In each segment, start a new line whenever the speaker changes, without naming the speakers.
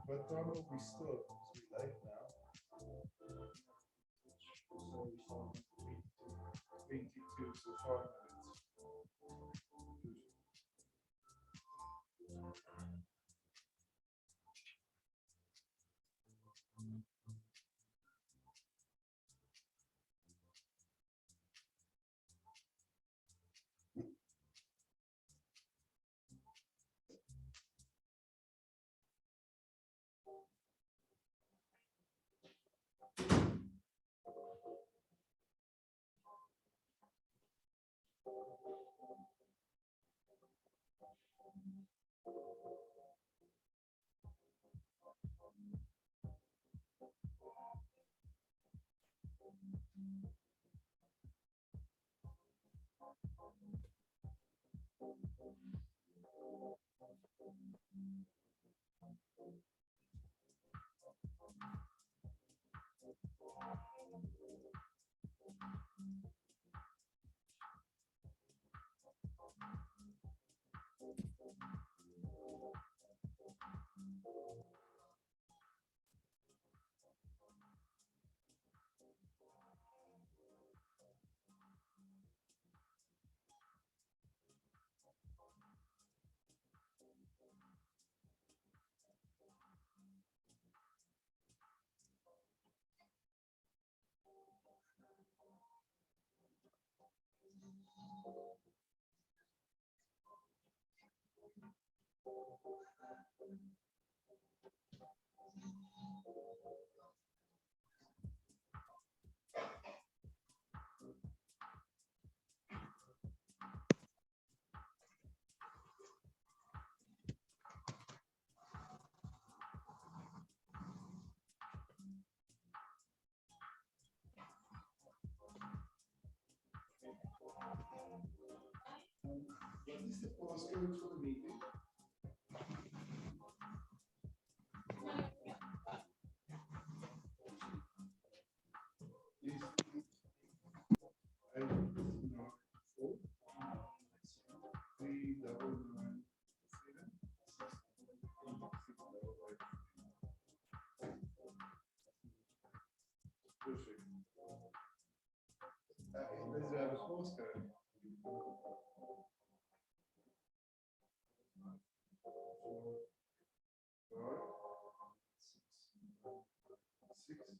What time will we start? It's late now. So we start at 22, so 5 minutes. What is the passcode for the meeting? Is there a postcode? Six.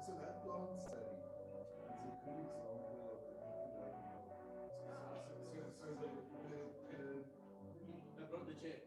So that plant study is a good example of the economic model.
I brought the chair.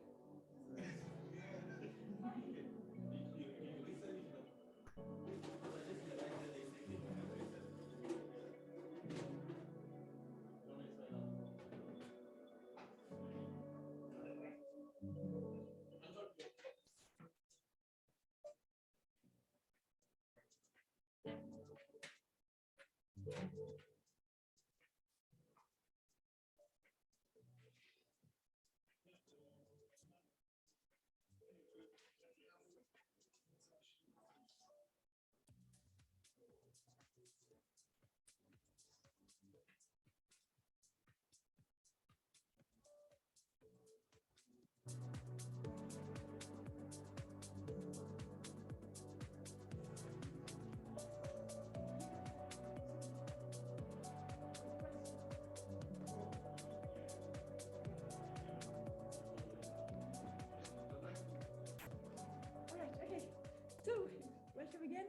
Welcome again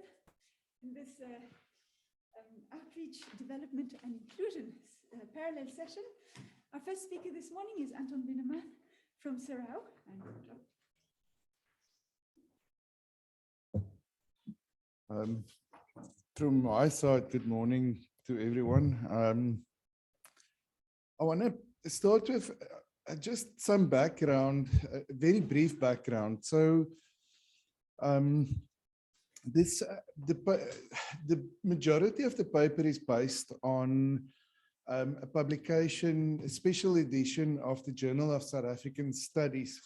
in this outreach, development and inclusion parallel session. Our first speaker this morning is Anton Binneman from Serao.
From my side, good morning to everyone. I want to start with just some background, a very brief background. So the majority of the paper is based on a publication, a special edition of the Journal of South African Studies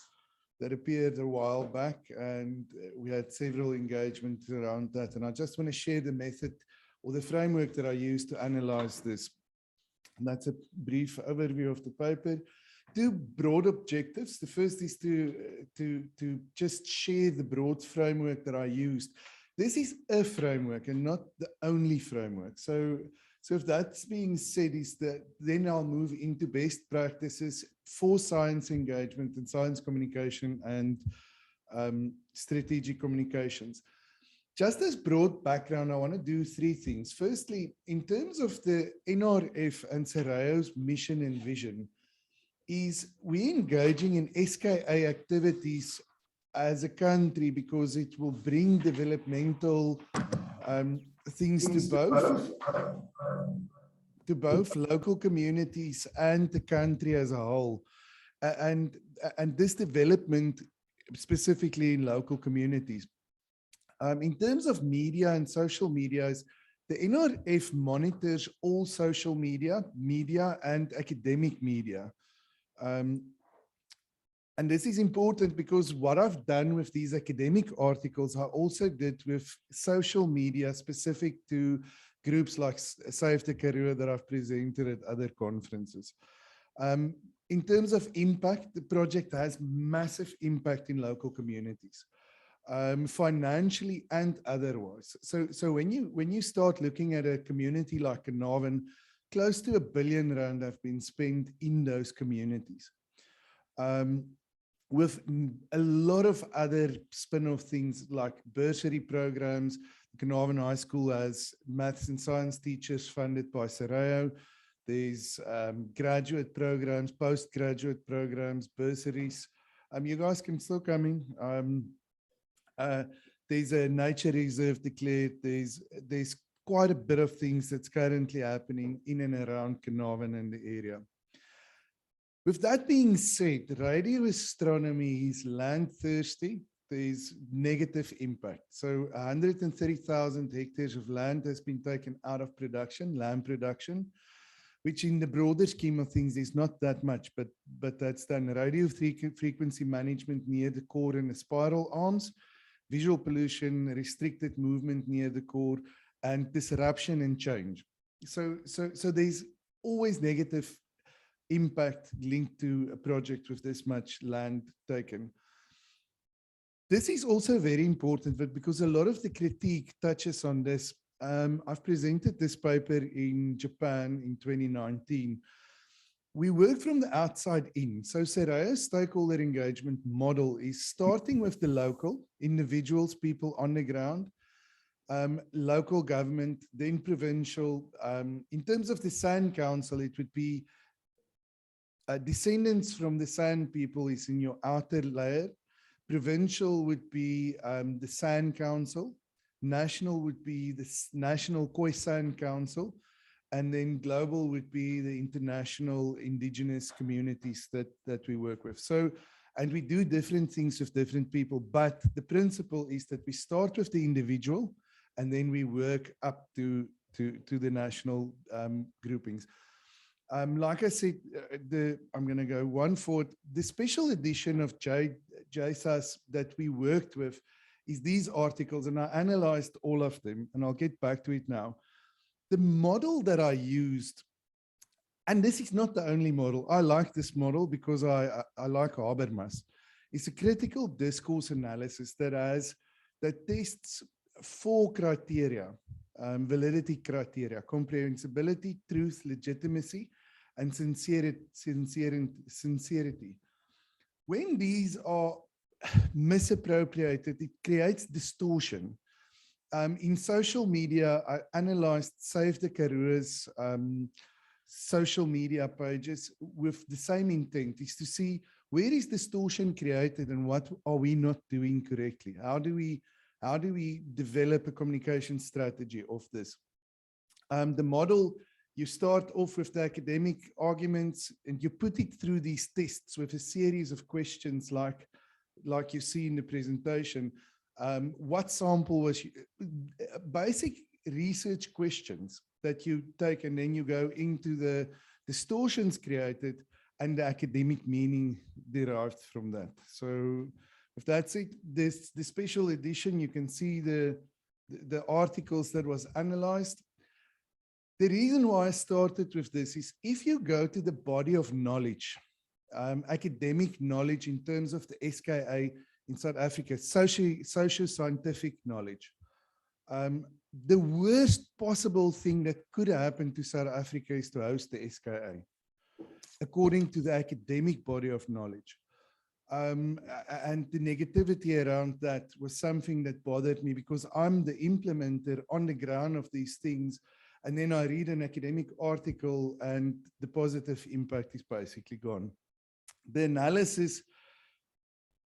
that appeared a while back, and we had several engagements around that. And I just want to share the method or the framework that I use to analyze this. And that's a brief overview of the paper. Two broad objectives. The first is to just share the broad framework that I used. this is a framework and not the only framework. So if that's being said, is that then I'll move into best practices for science engagement and science communication and strategic communications. Just as broad background, I want to do three things. Firstly, in terms of the NRF and SARAO's mission and vision, is we engaging in SKA activities as a country because it will bring developmental things to both local communities and the country as a whole. And this development specifically in local communities. In terms of media and social media, the NRF monitors all social media and academic media. And this is important because what I've done with these academic articles, I also did with social media specific to groups like Save the Karoo that I've presented at other conferences. In terms of impact, the project has massive impact in local communities, financially and otherwise. So when you start looking at a community like Carnarvon, close to R1 billion have been spent in those communities. With a lot of other spin-off things like bursary programs. Carnarvon High School has maths and science teachers funded by SARAO. There's graduate programs, postgraduate programs, bursaries. You guys can still come in. There's a nature reserve declared. There's quite a bit of things that's currently happening in and around Carnarvon and the area. With that being said, radio astronomy is land thirsty. There's negative impact. So 130,000 hectares of land has been taken out of production, land production, which in the broader scheme of things is not that much, but that's done. Radio frequency management near the core and the spiral arms, visual pollution, restricted movement near the core, and disruption and change. So there's always negative impact linked to a project with this much land taken. This is also very important, but because a lot of the critique touches on this, I've presented this paper in Japan in 2019. We work from the outside in. So SARAO's stakeholder engagement model is starting with the local individuals, people on the ground, local government, then provincial. In terms of the San Council, it would be descendants from the San people is in your outer layer. Provincial would be the San Council. National would be the National Khoisan Council. And then global would be the international indigenous communities that we work with. So, and we do different things with different people, but the principle is that we start with the individual and then we work up to the national groupings. Like I said, I'm going to go one forward. The special edition of JSAS that we worked with is these articles, and I analyzed all of them, and I'll get back to it now. The model that I used, and this is not the only model. I like this model because I like Habermas. It's a critical discourse analysis that tests 4 criteria, validity criteria: comprehensibility, truth, legitimacy, and sincerity. When these are misappropriated, it creates distortion. In social media, I analyzed Save the Karoo's social media pages with the same intent, is to see where is distortion created and what are we not doing correctly? How do we develop a communication strategy of this? The model, you start off with the academic arguments and you put it through these tests with a series of questions like you see in the presentation. What sample was basic research questions that you take, and then you go into the distortions created and the academic meaning derived from that. So if that's it, the special edition, you can see the articles that was analyzed. The reason why I started with this is if you go to the body of knowledge, academic knowledge in terms of the SKA in South Africa, socio-scientific knowledge, The worst possible thing that could happen to South Africa is to host the SKA, according to the academic body of knowledge. And the negativity around that was something that bothered me because I'm the implementer on the ground of these things. And then I read an academic article and the positive impact is basically gone. The analysis,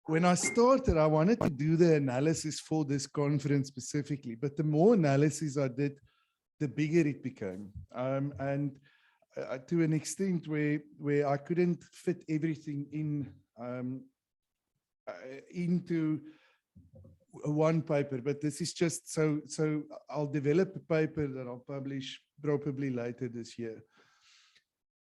when I started, I wanted to do the analysis for this conference specifically, but the more analysis I did, the bigger it became. And to an extent where I couldn't fit everything in into one paper, but this is just so I'll develop a paper that I'll publish probably later this year.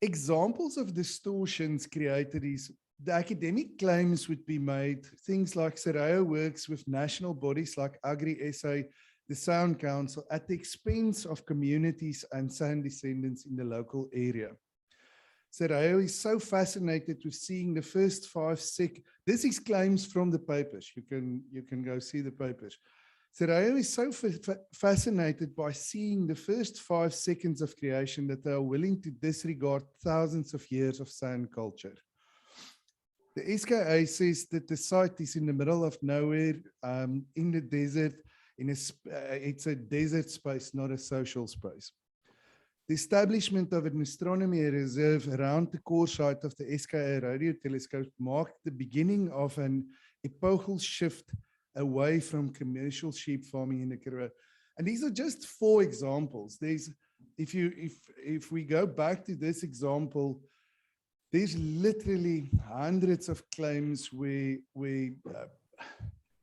Examples of distortions created is the academic claims would be made, things like Sereo works with national bodies like Agri-SA, the Sound Council, at the expense of communities and San descendants in the local area. Sereo is so fascinated with seeing the first 5 seconds. This is claims from the papers. You can go see the papers. Sereo is so fascinated by seeing the first 5 seconds of creation that they are willing to disregard thousands of years of San culture. The SKA says that the site is in the middle of nowhere, in the desert. It's a desert space, not a social space. The establishment of an astronomy reserve around the core site of the SKA radio telescope marked the beginning of an epochal shift away from commercial sheep farming in the Karoo. And these are just 4 examples. If we go back to this example, there's literally hundreds of claims where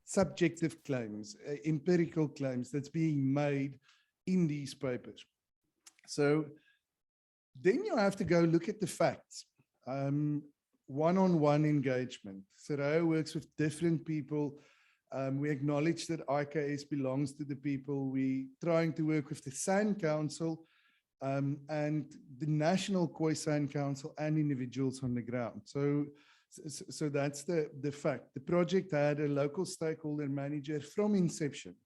subjective claims, empirical claims that's being made in these papers. So then you have to go look at the facts. One-on-one engagement. Sereo works with different people. We acknowledge that IKS belongs to the people. We're trying to work with the San Council and the National Khoisan Council and individuals on the ground. So that's the fact. The project had a local stakeholder manager from inception.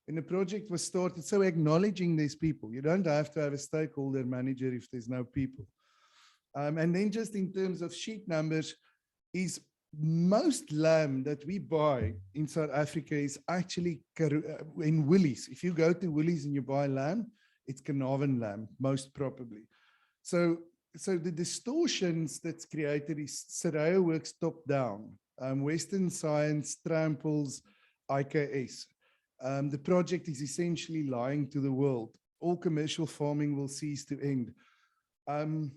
And the project was started, so acknowledging these people. You don't have to have a stakeholder manager if there's no people. And then just in terms of sheep numbers, is most lamb that we buy in South Africa is actually in Woolies. If you go to Woolies and you buy lamb, it's Carnarvon lamb, most probably. So the distortions that's created is Sereo works top down. Western science tramples IKS. The project is essentially lying to the world. All commercial farming will cease to end. And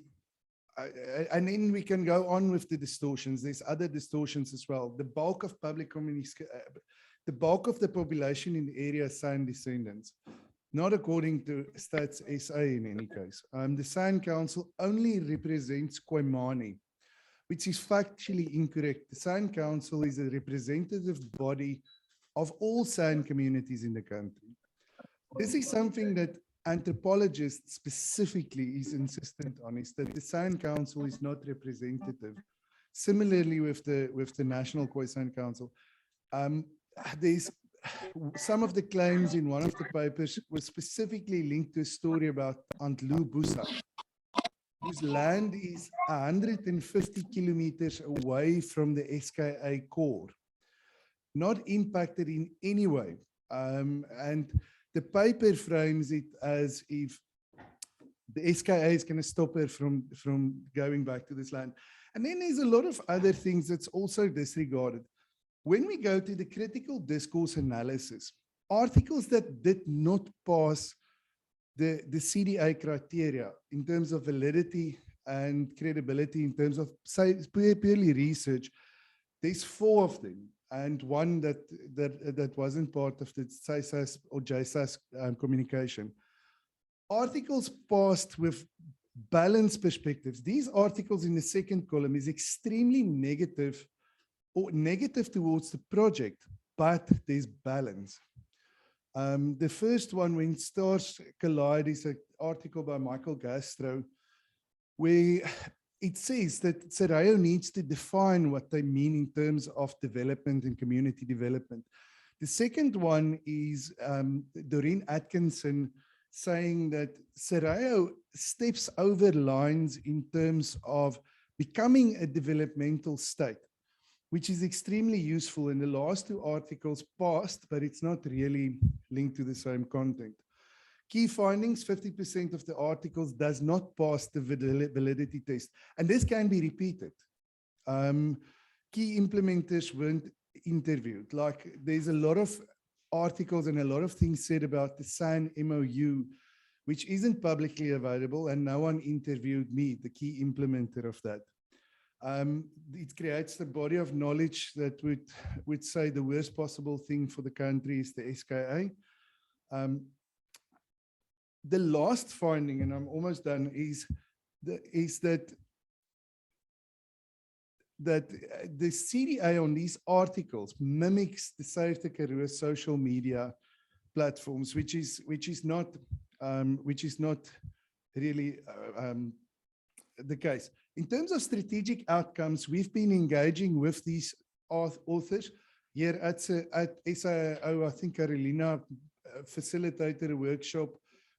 then we can go on with the distortions. There's other distortions as well. The bulk of public communication, the bulk of the population in the area is San descendants, not according to Stats SA in any case. The San Council only represents Khoimani, which is factually incorrect. The San Council is a representative body of all San communities in the country. This is something that anthropologists specifically is insistent on, is that the San Council is not representative. Similarly with the National Khoisan Council. There's some of the claims in one of the papers was specifically linked to a story about Aunt Lou Busa, whose land is 150 kilometers away from the SKA core, not impacted in any way. And the paper frames it as if the SKA is going to stop her from going back to this land. And then there's a lot of other things that's also disregarded. When we go to the critical discourse analysis, articles that did not pass the CDA criteria in terms of validity and credibility, in terms of purely research, there's 4 of them. And one that wasn't part of the CISAS or JSAS communication. Articles passed with balanced perspectives. These articles in the second column is extremely negative or negative towards the project, but there's balance. The first one, When Stars Collide, is an article by Michael Gastro, where it says that Sereo needs to define what they mean in terms of development and community development. The second one is Doreen Atkinson saying that Serrao steps over lines in terms of becoming a developmental state, which is extremely useful. In the last two articles passed, but it's not really linked to the same content. Key findings, 50% of the articles does not pass the validity test. And this can be repeated. Key implementers weren't interviewed. Like there's a lot of articles and a lot of things said about the SAN MOU, which isn't publicly available, and no one interviewed me, the key implementer of that. It creates the body of knowledge that would say the worst possible thing for the country is the SKA. The last finding, and I'm almost done, is that the CDA on these articles mimics the Save the Karoo social media platforms, which is not really the case. In terms of strategic outcomes, we've been engaging with these authors here at SAO. I think Carolina facilitated a workshop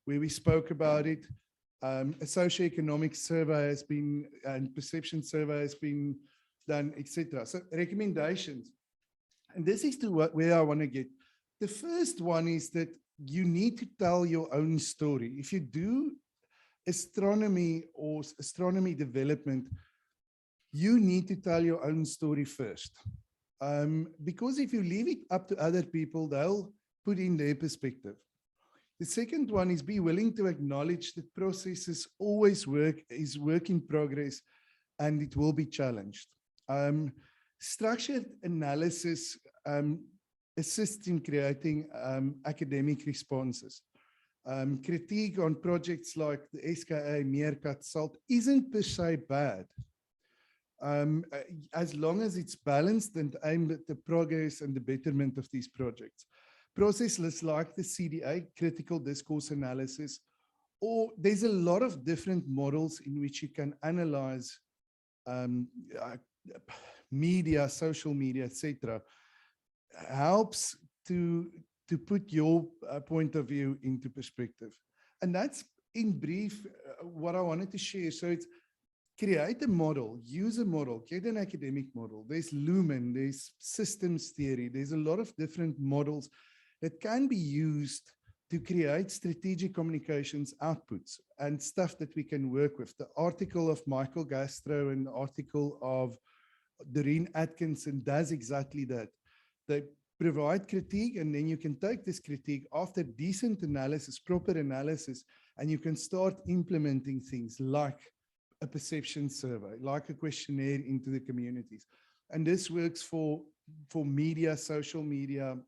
where we spoke about it. A socioeconomic survey has been, and perception survey has been done, etc. So recommendations, and this is to where I want to get. The first one is that you need to tell your own story. If you do astronomy or astronomy development, you need to tell your own story first. Because if you leave it up to other people, they'll put in their perspective. The second one is be willing to acknowledge that processes always is work in progress, and it will be challenged. Structured analysis assists in creating academic responses. Critique on projects like the SKA, Meerkat, SALT isn't per se bad, as long as it's balanced and aimed at the progress and the betterment of these projects. Processes like the CDA, critical discourse analysis, or there's a lot of different models in which you can analyze media, social media, etc. Helps to put your point of view into perspective. And that's in brief what I wanted to share. So it's create a model, use a model, get an academic model. There's Lumen, there's systems theory. There's a lot of different models that can be used to create strategic communications outputs and stuff that we can work with. The article of Michael Gastro and the article of Doreen Atkinson does exactly that. They provide critique, and then you can take this critique after decent analysis, proper analysis, and you can start implementing things like a perception survey, like a questionnaire into the communities. And this works for media, social media,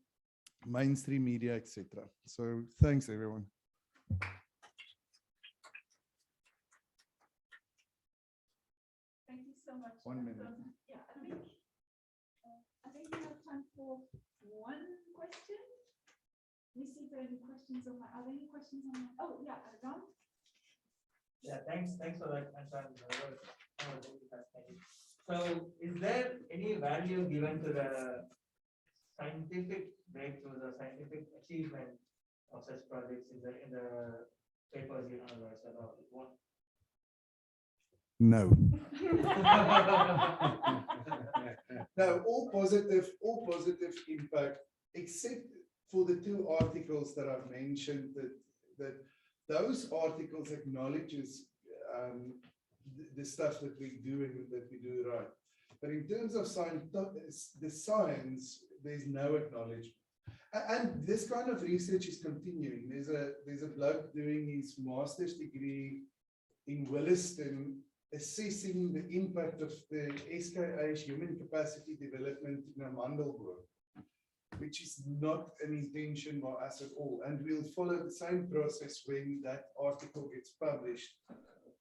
mainstream media, etc. So thanks, everyone.
Thank you so much.
1 minute.
Yeah, I think we have time for one question. Let me see if there are any questions on are there any questions on that? Oh, yeah, Ron?
Yeah, thanks for that, Anton. So, is there any value given to the scientific breakthroughs or scientific achievement of such projects in the papers you analyze at all?
No. No, all positive impact, except for the two articles that I've mentioned, that those articles acknowledges the stuff that we do and that we do right. But in terms of the science, there's no acknowledgement. And this kind of research is continuing. There's a bloke doing his master's degree in Williston, assessing the impact of the SKA's human capacity development in Amandelboom, which is not an intention by us at all. And we'll follow the same process when that article gets published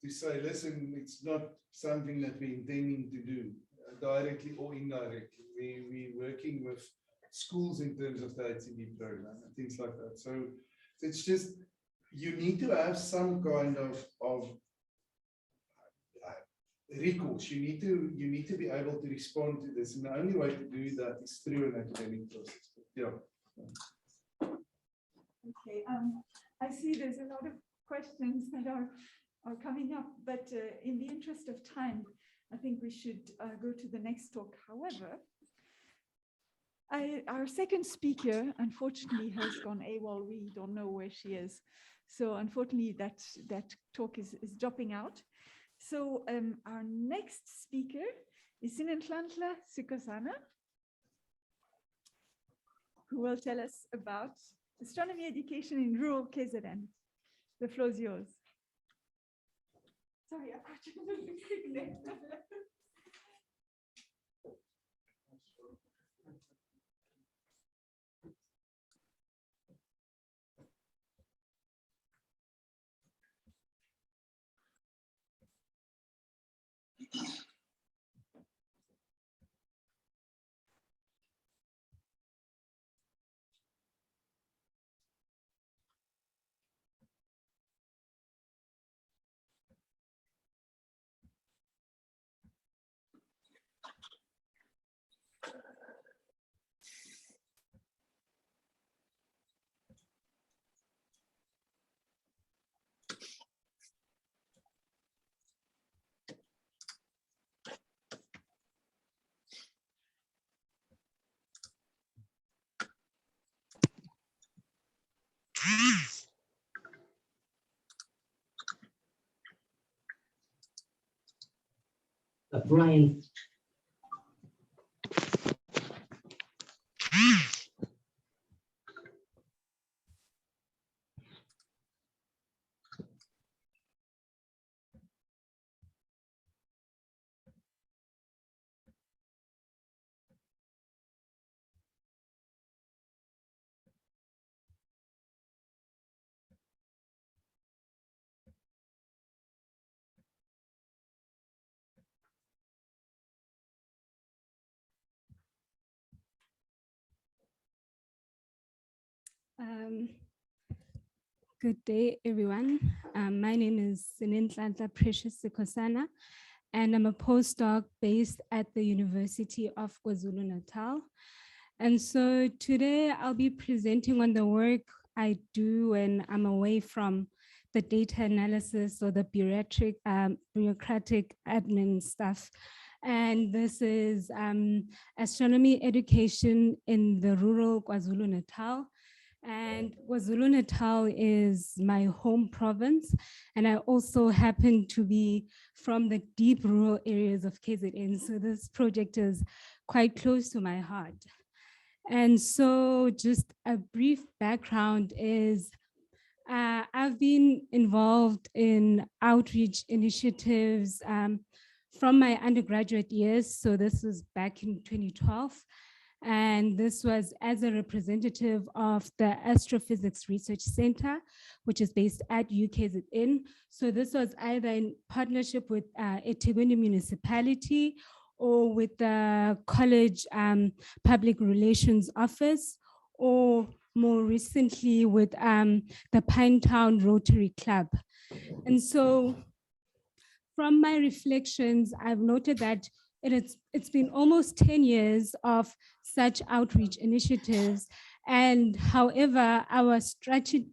to say, listen, it's not something that we're intending to do directly or indirectly. We're working with schools in terms of the HCD program and things like that. So it's just, you need to have some kind of recourse. You need to be able to respond to this, and the only way to do that is through an academic process. Yeah.
Okay, I see there's a lot of questions that are coming up, but in the interest of time, I think we should go to the next talk. However, our second speaker, unfortunately, has gone AWOL. We don't know where she is. So unfortunately, that talk is dropping out. So our next speaker is Sinenhlanhla Sukosana, who will tell us about astronomy education in rural KZN. The floor is yours. Sorry, I caught you a little quick there.
Brian.
Good day, everyone. My name is Sinenhlanhla Precious Sikosana, and I'm a postdoc based at the University of KwaZulu-Natal. And so today I'll be presenting on the work I do when I'm away from the data analysis or the bureaucratic admin stuff. And this is astronomy education in the rural KwaZulu-Natal. And KwaZulu-Natal is my home province. And I also happen to be from the deep rural areas of KZN. So this project is quite close to my heart. And so just a brief background is I've been involved in outreach initiatives from my undergraduate years. So this was back in 2012. And this was as a representative of the Astrophysics Research Center, which is based at UKZN. So this was either in partnership with eThekwini Municipality or with the college public relations office, or more recently with the Pinetown Rotary Club. And so from my reflections, I've noted that it's been almost 10 years of such outreach initiatives. And however, our strategy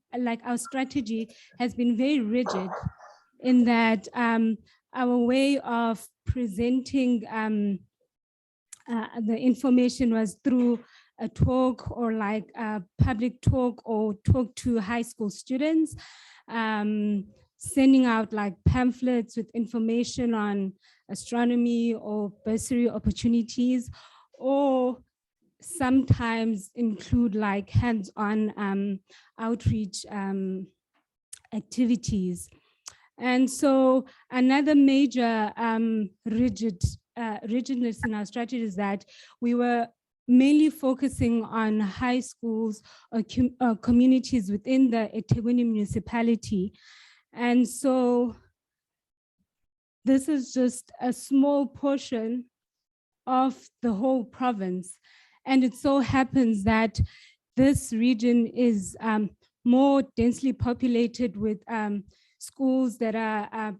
has been very rigid in that our way of presenting the information was through a talk or like a public talk or talk to high school students, sending out like pamphlets with information on astronomy or bursary opportunities, or sometimes include like hands-on outreach activities. And so another major rigidness in our strategy is that we were mainly focusing on high schools or communities within the eThekwini municipality. And so this is just a small portion of the whole province. And it so happens that this region is more densely populated with schools that are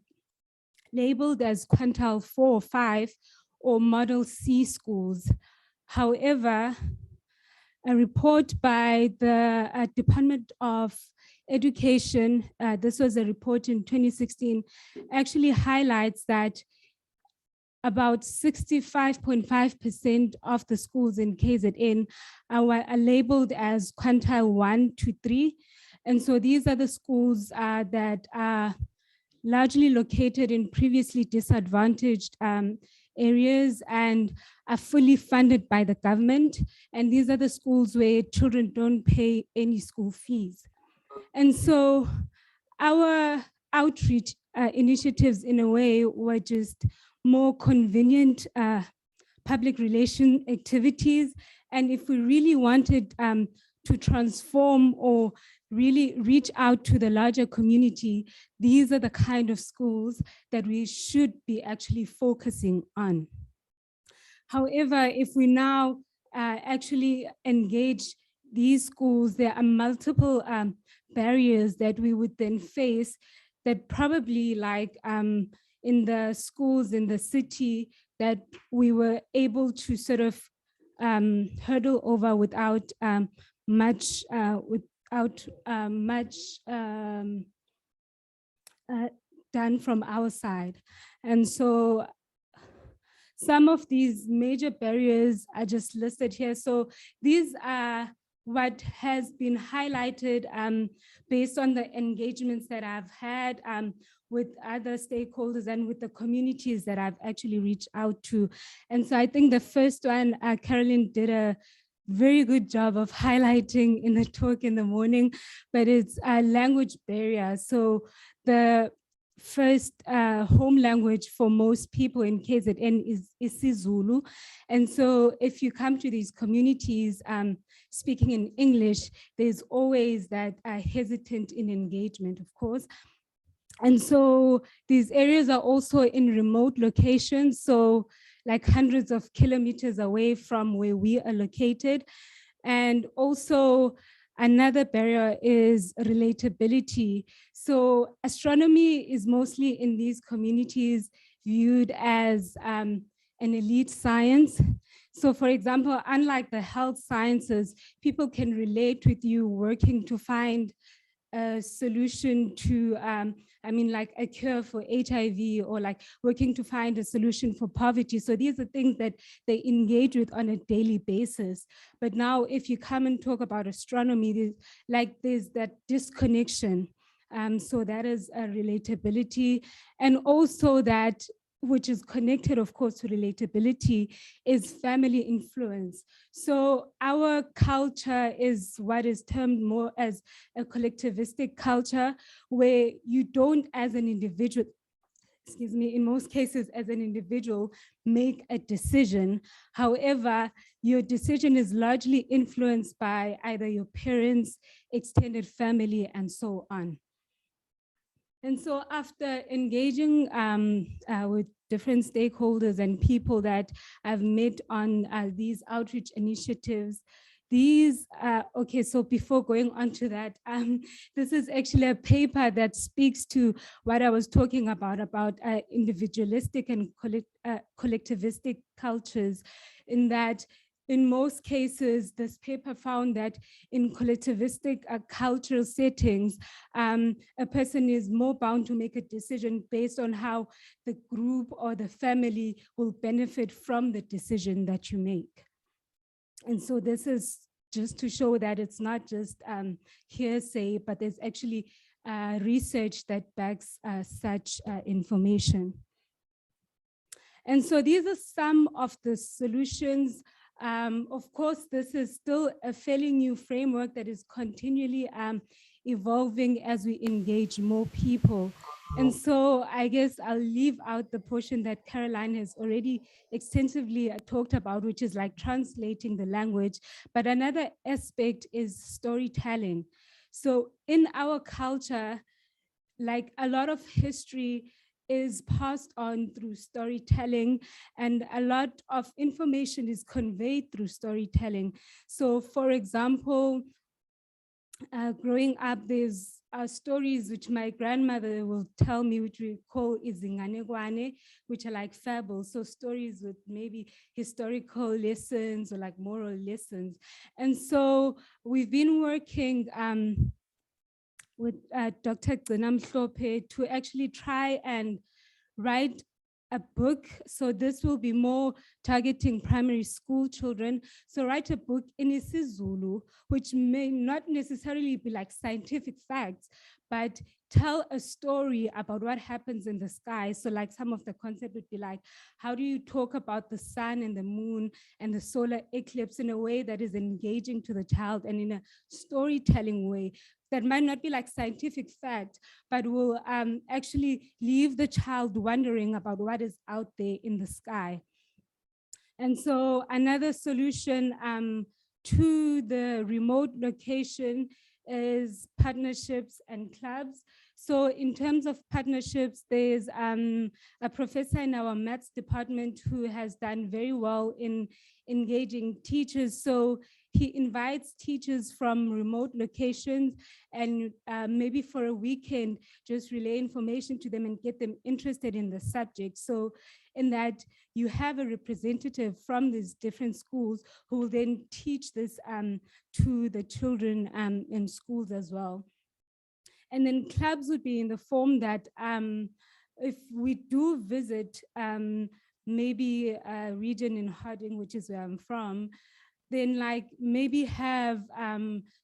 labeled as quintile 4 or 5 or model C schools. However, a report by the Department of Education, this was a report in 2016, actually highlights that about 65.5% of the schools in KZN are labeled as quintile 1 to 3. And so these are the schools that are largely located in previously disadvantaged areas and are fully funded by the government. And these are the schools where children don't pay any school fees. And so our outreach initiatives in a way were just more convenient public relation activities. And if we really wanted to transform or really reach out to the larger community, these are the kind of schools that we should be actually focusing on. However, if we now actually engage these schools, there are multiple barriers that we would then face that probably like in the schools in the city that we were able to sort of hurdle over without much done from our side. And so some of these major barriers are just listed here. So these are what has been highlighted based on the engagements that I've had with other stakeholders and with the communities that I've actually reached out to. And so I think the first one, Carolyn did a very good job of highlighting in the talk in the morning, but it's a language barrier. So the first home language for most people in KZN is isiZulu. And so if you come to these communities speaking in English, there's always that hesitant in engagement, of course. And so these areas are also in remote locations, so like hundreds of kilometers away from where we are located. And also another barrier is relatability. So astronomy is mostly in these communities viewed as an elite science. So for example, unlike the health sciences, people can relate with you working to find a solution to, I mean, like a cure for HIV, or like working to find a solution for poverty. So these are things that they engage with on a daily basis. But now if you come and talk about astronomy, there's that disconnection. So that is a relatability. And also that, which is connected, of course, to relatability, is family influence. So our culture is what is termed more as a collectivistic culture, where you don't, as an individual, excuse me, in most cases, as an individual, make a decision. However, your decision is largely influenced by either your parents, extended family, and so on. And so after engaging with different stakeholders and people that I've met on these outreach initiatives, okay, so before going on to that, this is actually a paper that speaks to what I was talking about individualistic and collectivistic cultures, in that in most cases, this paper found that in collectivistic cultural settings, a person is more bound to make a decision based on how the group or the family will benefit from the decision that you make. And so this is just to show that it's not just hearsay, but there's actually research that backs such information. And so these are some of the solutions. Of course, this is still a fairly new framework that is continually evolving as we engage more people. And so I guess I'll leave out the portion that Caroline has already extensively talked about, which is like translating the language. But another aspect is storytelling. So in our culture, like a lot of history is passed on through storytelling, and a lot of information is conveyed through storytelling. So for example, growing up, there's stories which my grandmother will tell me, which we call izinganekwane, which are like fables. So stories with maybe historical lessons or like moral lessons. And so we've been working with Dr. Gcina Mhlophe to actually try and write a book. So this will be more targeting primary school children. So write a book in isiZulu, which may not necessarily be like scientific facts, but tell a story about what happens in the sky. So like some of the concept would be like, how do you talk about the sun and the moon and the solar eclipse in a way that is engaging to the child and in a storytelling way that might not be like scientific fact, but will actually leave the child wondering about what is out there in the sky. And so another solution to the remote location is partnerships and clubs. So in terms of partnerships, there's a professor in our maths department who has done very well in engaging teachers. So he invites teachers from remote locations and maybe for a weekend, just relay information to them and get them interested in the subject. So in that you have a representative from these different schools who will then teach this to the children in schools as well. And then clubs would be in the form that if we do visit maybe a region in Harding, which is where I'm from, then like maybe have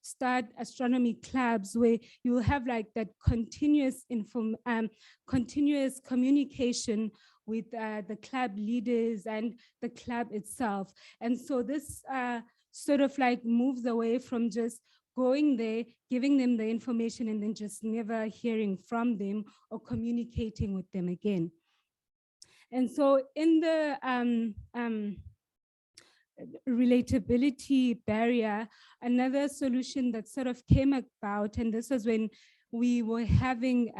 start astronomy clubs where you will have like that continuous continuous communication with the club leaders and the club itself. And so this sort of like moves away from just going there, giving them the information and then just never hearing from them or communicating with them again. And so in the relatability barrier, another solution that sort of came about, and this was when we were having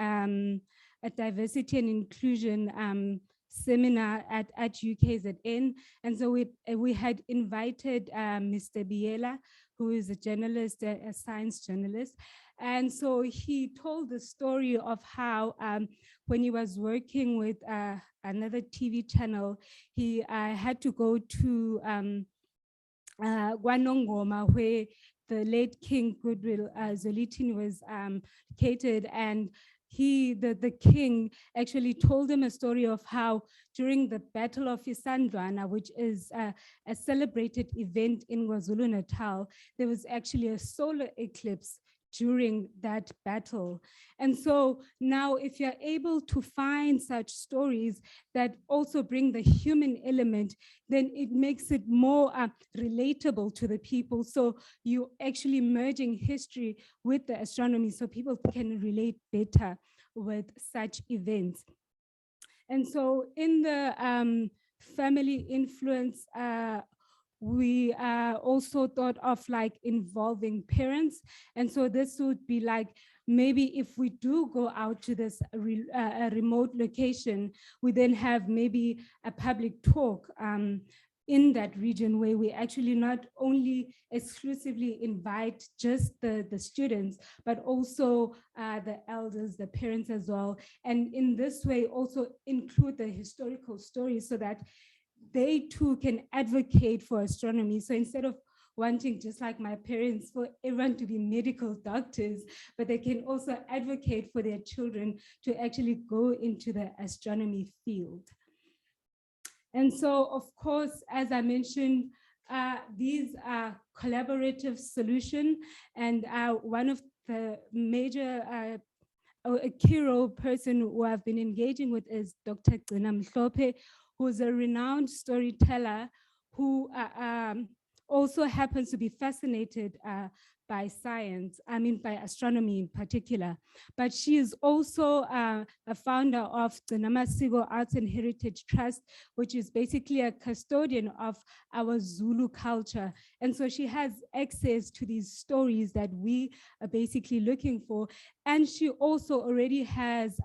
a diversity and inclusion seminar at UKZN. And so we had invited Mr. Biela, who is a journalist, a science journalist. And so he told the story of how when he was working with another TV channel, he had to go to Gwanongoma, where the late King Goodwill Zwelithini was located, and the king actually told him a story of how during the Battle of Isandlwana, which is a celebrated event in KwaZulu-Natal, there was actually a solar eclipse during that battle. And so now if you're able to find such stories that also bring the human element, then it makes it more relatable to the people. So you actually merging history with the astronomy so people can relate better with such events. And so in the family influence, we also thought of like involving parents. And so this would be like, maybe if we do go out to this remote location, we then have maybe a public talk in that region where we actually not only exclusively invite just the students, but also the elders, the parents as well. And in this way also include the historical stories so that they too can advocate for astronomy. So instead of wanting, just like my parents, for everyone to be medical doctors, but they can also advocate for their children to actually go into the astronomy field. And so, of course, as I mentioned, these are collaborative solutions, and one of the major a key role person who I've been engaging with is Dr. Gcina Mhlophe, who's a renowned storyteller who also happens to be fascinated by science, by astronomy in particular. But she is also a founder of the Namasiko Arts and Heritage Trust, which is basically a custodian of our Zulu culture. And so she has access to these stories that we are basically looking for. And she also already has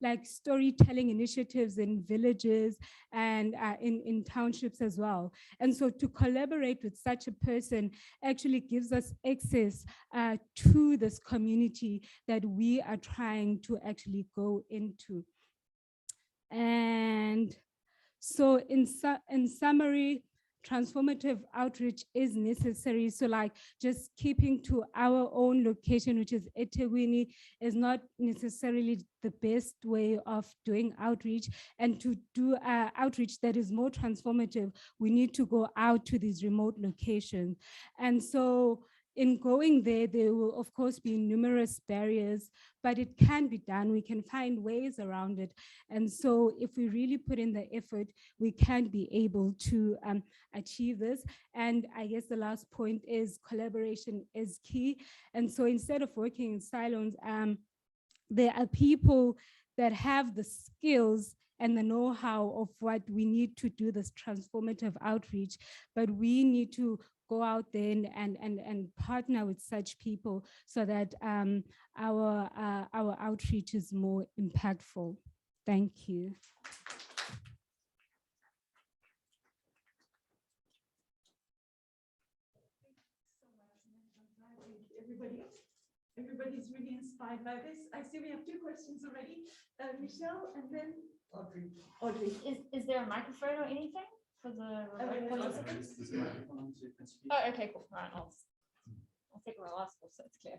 like storytelling initiatives in villages and in townships as well. And so to collaborate with such a person actually gives us access to this community that we are trying to actually go into. And so in summary, transformative outreach is necessary. So like just keeping to our own location, which is eThekwini, is not necessarily the best way of doing outreach. And to do outreach that is more transformative, we need to go out to these remote locations. And so in going there, there will of course be numerous barriers, but it can be done. We can find ways around it. And so if we really put in the effort, we can be able to achieve this. And I guess the last point is collaboration is key. And so instead of working in silos, there are people that have the skills and the know-how of what we need to do this transformative outreach, but we need to go out there and partner with such people so that our outreach is more impactful. Thank you.
Everybody's really inspired by this. I see we have 2 questions already. Michelle and then
Audrey.
Audrey.
Is there a microphone or anything for the remote participants? Oh, okay, cool. All right, I'll take my last off so it's clear.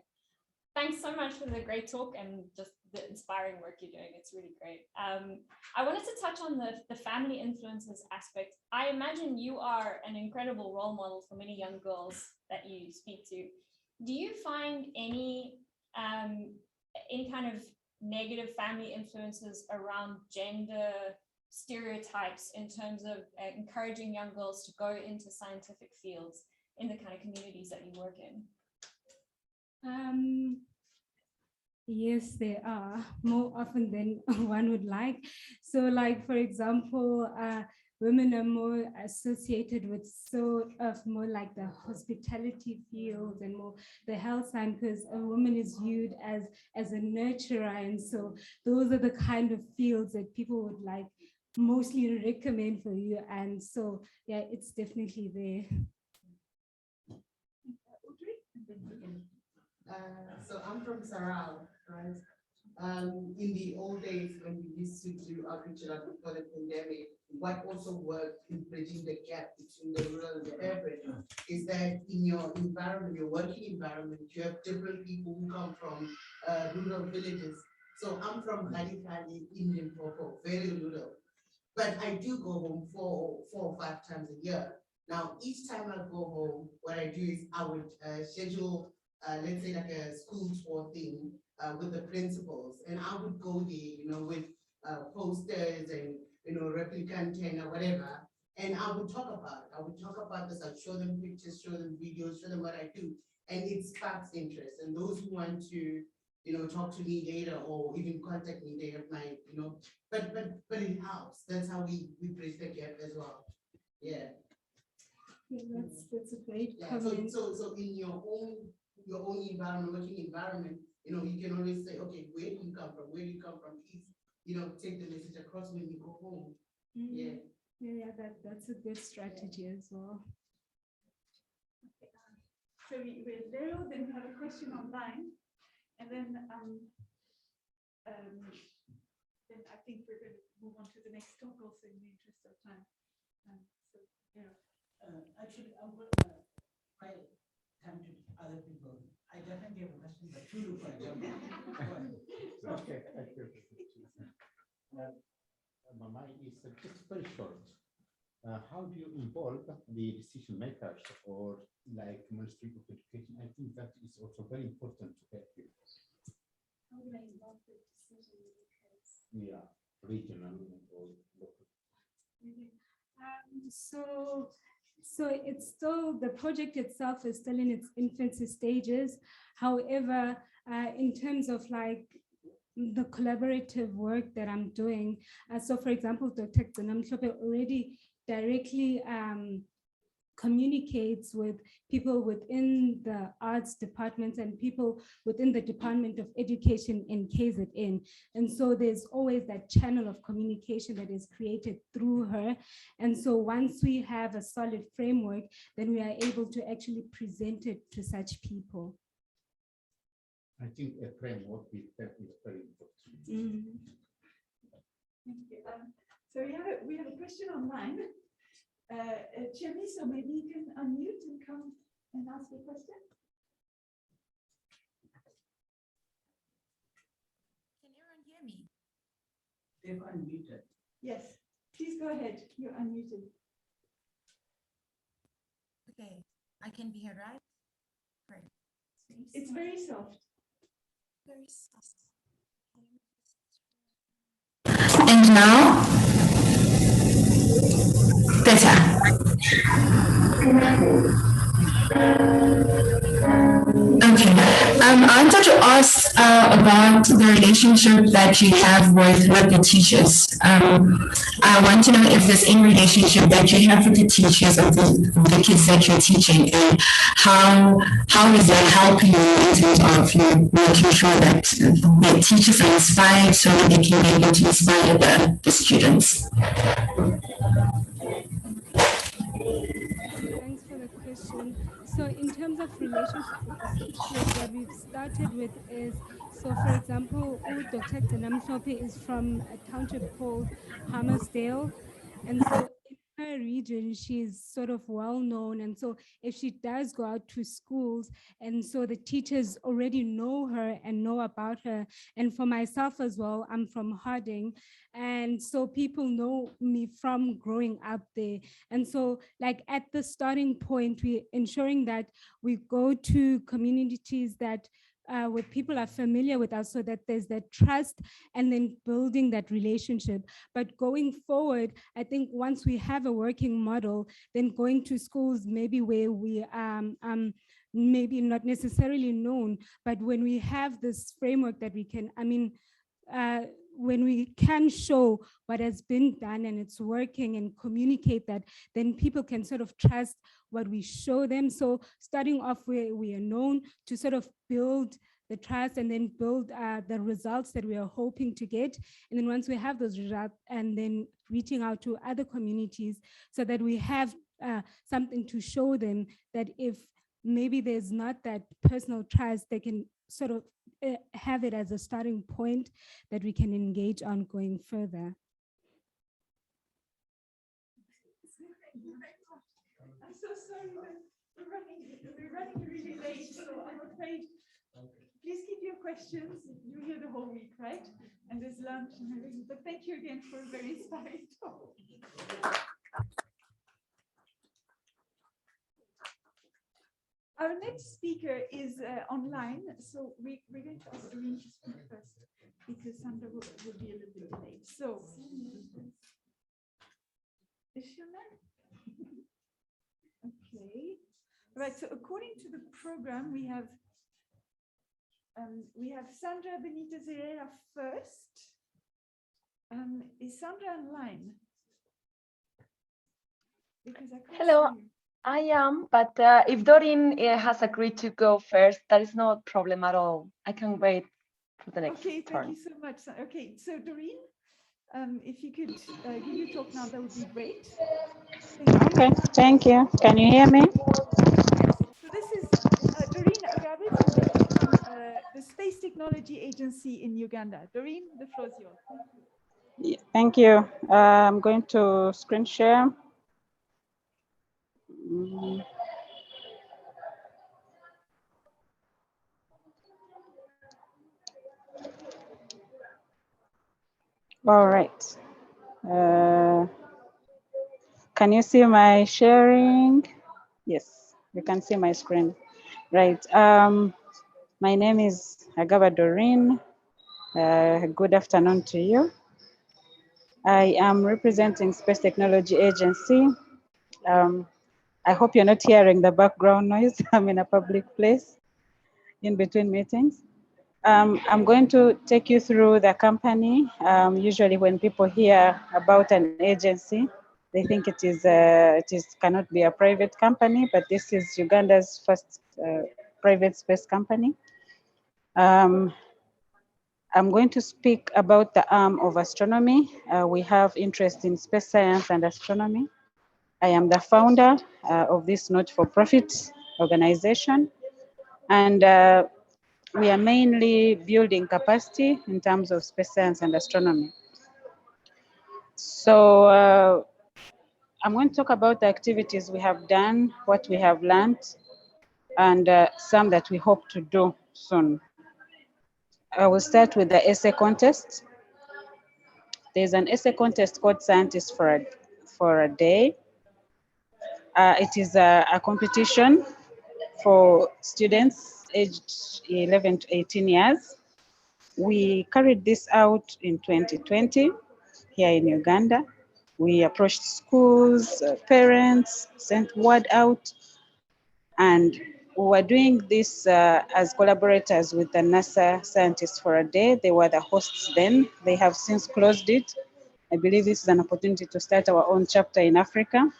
Thanks so much for the great talk and just the inspiring work you're doing. It's really great. I wanted to touch on the family influences aspect. I imagine you are an incredible role model for many young girls that you speak to. Do you find any kind of negative family influences around gender stereotypes in terms of encouraging young girls to go into scientific fields in the kind of communities that you work in?
Yes, there are, more often than one would like. So like, for example, women are more associated with sort of more like the hospitality field and more the health science, because a woman is viewed as a nurturer. And so those are the kind of fields that people would like mostly recommend for you. And so, yeah, it's definitely there.
So I'm from Saral, right? In the old days when we used to do outreach before the pandemic, what also worked in bridging the gap between the rural and the urban is that in your environment, your working environment, you have different people who come from rural villages. So I'm from Halikali, Indian Popo, very rural. But I do go home 4 or 5 times a year. Now, each time I go home, what I do is I would schedule, let's say like a school tour thing with the principals. And I would go there, you know, with posters and, you know, replicant or whatever. And I would talk about it. I would talk about this. I'd show them pictures, show them videos, show them what I do. And it sparks interest. And those who want to, you know, talk to me later or even contact me, they have my, you know, but it helps. That's how we bridge the gap as well. Yeah.
Yeah, that's a great
comment. So in your own environment, working environment, you know, you can always say, okay, where do you come from? Where do you come from? Please, you know, take the message across when you go home.
Mm-hmm.
Yeah.
Yeah, that's a good strategy as well.
Okay. So we're there, then we have a question online, and then I think we're going to move on to the next talk also in the interest of time. So yeah.
Actually, I'm going to try time to other people. I definitely have a question, but two look like
Okay, thank you. Mine is just very short. How do you involve the decision makers or like Ministry of Education? I think that is also very important to help you.
How do I involve the decision makers?
Yeah, regional or local.
So it's still, the project itself is still in its infancy stages. However, in terms of like the collaborative work that I'm doing, so for example, Dr. Gcinamhlope already directly communicates with people within the arts departments and people within the Department of Education in KZN. And so there's always that channel of communication that is created through her. And so once we have a solid framework, then we are able to actually present it to such people.
I think a framework with that is very important.
Thank you. So we have a question online. Chemi, so maybe you can unmute and come and ask your question.
Can everyone hear me?
They've unmuted.
Yes, please go ahead. You're unmuted.
Okay, I can be heard, right? Great.
It's very soft.
Very soft. And now? Better. Okay, I wanted to ask about the relationship that you have with the teachers. I want to know if there's any relationship that you have with the teachers of the kids that you're teaching, and how does that help you in terms of making sure that the teachers are inspired so that they can be able to inspire the students.
Thanks for the question. So in terms of relationship with the teachers, what we've started with is, so for example, Dr. Namshope is from a township called Hammersdale. And so in her region, she's sort of well known. And so if she does go out to schools, and so the teachers already know her and know about her. And for myself as well, I'm from Harding. And so people know me from growing up there. And so like at the starting point, we're ensuring that we go to communities that where people are familiar with us so that there's that trust and then building that relationship. But going forward, I think once we have a working model, then going to schools maybe where we maybe not necessarily known, but when we have this framework that we can, when we can show what has been done and it's working and communicate that, then people can sort of trust what we show them. So starting off where we are known to sort of build the trust and then build the results that we are hoping to get. And then once we have those results, and then reaching out to other communities so that we have something to show them that if maybe there's not that personal trust, they can sort of have it as a starting point that we can engage on going further.
I'm so sorry, we're running really late, so I'm afraid. Please keep your questions. You're here the whole week, right? And there's lunch and everything. But thank you again for a very inspiring talk. Our next speaker is online, so we're going to ask Doreen to speak first because Sandra will be a little bit late. So, is she on there? Okay. Right. So, according to the program, we have Sandra Benitez Herrera first. Is Sandra online? Because I can't
Hello.
see you.
I am, but if Doreen has agreed to go first, that is no problem at all. I can wait for the next
Okay,
turn.
thank you so much. Okay, so Doreen, if you could give your talk now, that would be great.
Okay, thank you. Can you hear me?
So this is Doreen Agabe from the Space Technology Agency in Uganda. Doreen, the floor is yours.
Yeah, thank you. I'm going to screen share. All right. Can you see my sharing? Yes, you can see my screen. Right. My name is Agaba Doreen. Good afternoon to you. I am representing Space Technology Agency. I hope you're not hearing the background noise. I'm in a public place in between meetings. I'm going to take you through the company. Usually when people hear about an agency, They think it is cannot be a private company, but this is Uganda's first private space company. I'm going to speak about the arm of astronomy. We have interest in space science and astronomy. I am the founder of this not-for-profit organization, and we are mainly building capacity in terms of space science and astronomy. So I'm going to talk about the activities we have done, what we have learned, and some that we hope to do soon. I will start with the essay contest. There's an essay contest called Scientists for a Day. It is a competition for students aged 11 to 18 years. We carried this out in 2020 here in Uganda. We approached schools, parents, sent word out, and we were doing this as collaborators with the NASA Scientists for a Day. They were the hosts then. They have since closed it. I believe this is an opportunity to start our own chapter in Africa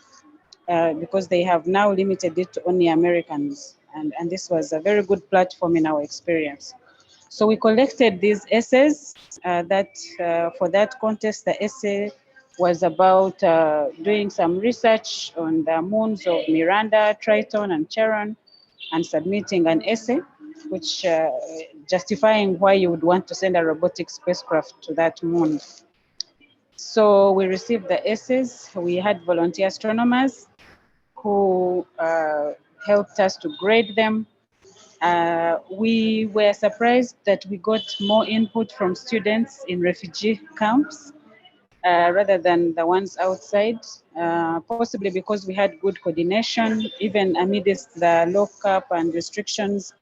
because they have now limited it to only Americans. And this was a very good platform in our experience. So we collected these essays for that contest. The essay was about doing some research on the moons of Miranda, Triton, and Charon, and submitting an essay, which justifying why you would want to send a robotic spacecraft to that moon. So we received the essays. We had volunteer astronomers who helped us to grade them. We were surprised that we got more input from students in refugee camps rather than the ones outside, possibly because we had good coordination, even amidst the lockup and restrictions.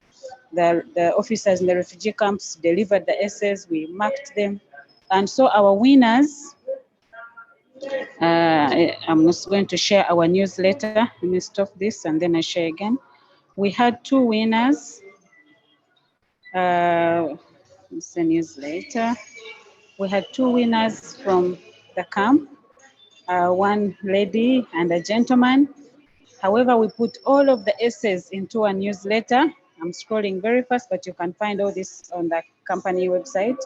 The officers in the refugee camps delivered the essays, we marked them. And so our winners, I'm just going to share our newsletter. Let me stop this and then I share again. We had two winners. It's a newsletter. We had two winners from the camp, one lady and a gentleman. However, we put all of the essays into a newsletter. I'm scrolling very fast, but you can find all this on the company website.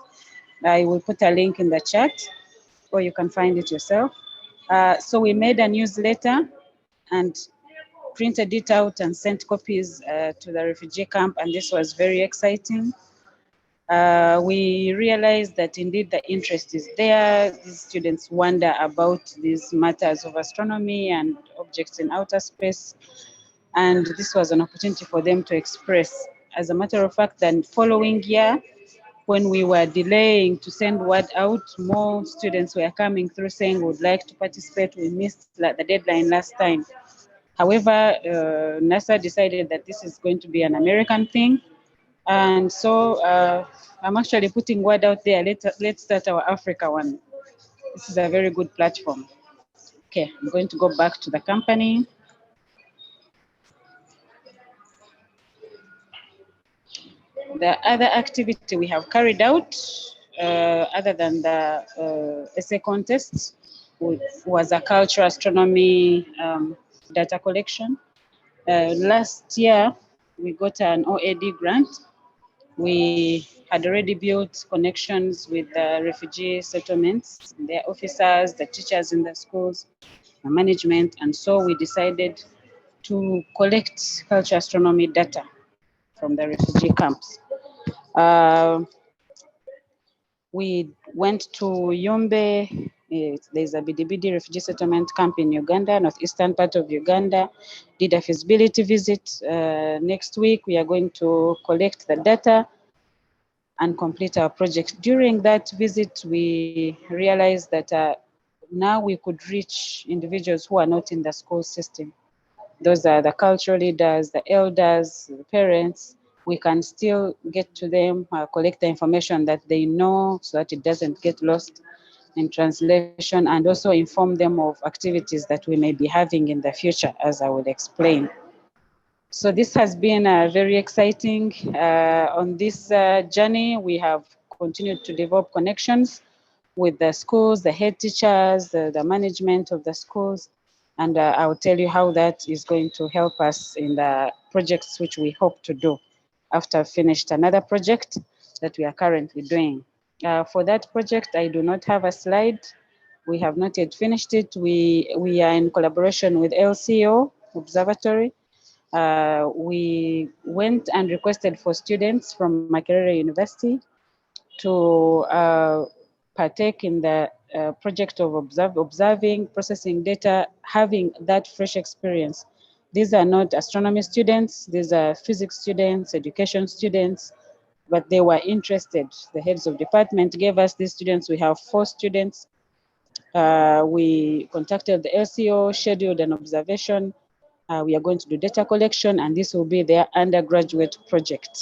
I will put a link in the chat, or you can find it yourself. So we made a newsletter and printed it out and sent copies to the refugee camp, and this was very exciting. We realized that indeed the interest is there. These students wonder about these matters of astronomy and objects in outer space, and this was an opportunity for them to express. As a matter of fact, the following year, when we were delaying to send word out, more students were coming through saying would like to participate. We missed the deadline last time. However, NASA decided that this is going to be an American thing. And so I'm actually putting word out there, let's start our Africa one. This is a very good platform. Okay, I'm going to go back to the company. The other activity we have carried out, other than the essay contest, was a cultural astronomy data collection. Last year, we got an OAD grant. We had already built connections with the refugee settlements, their officers, the teachers in the schools, the management, and so we decided to collect cultural astronomy data from the refugee camps. We went to Yumbe. There's a Bidibidi refugee settlement camp in Uganda, northeastern part of Uganda. Did a feasibility visit. Next week, we are going to collect the data and complete our project. During that visit, we realized that now we could reach individuals who are not in the school system. Those are the cultural leaders, the elders, the parents. We can still get to them, collect the information that they know so that it doesn't get lost in translation, and also inform them of activities that we may be having in the future, as I will explain. So this has been very exciting. On this journey, we have continued to develop connections with the schools, the head teachers, the management of the schools. And I will tell you how that is going to help us in the projects which we hope to do after I've finished another project that we are currently doing. For that project, I do not have a slide. We have not yet finished it. We are in collaboration with LCO Observatory. We went and requested for students from Makerere University to partake in the project of observing, processing data, having that fresh experience. These are not astronomy students, these are physics students, education students, but they were interested. The heads of department gave us these students. We have 4 students. We contacted the LCO, scheduled an observation. We are going to do data collection, and this will be their undergraduate project.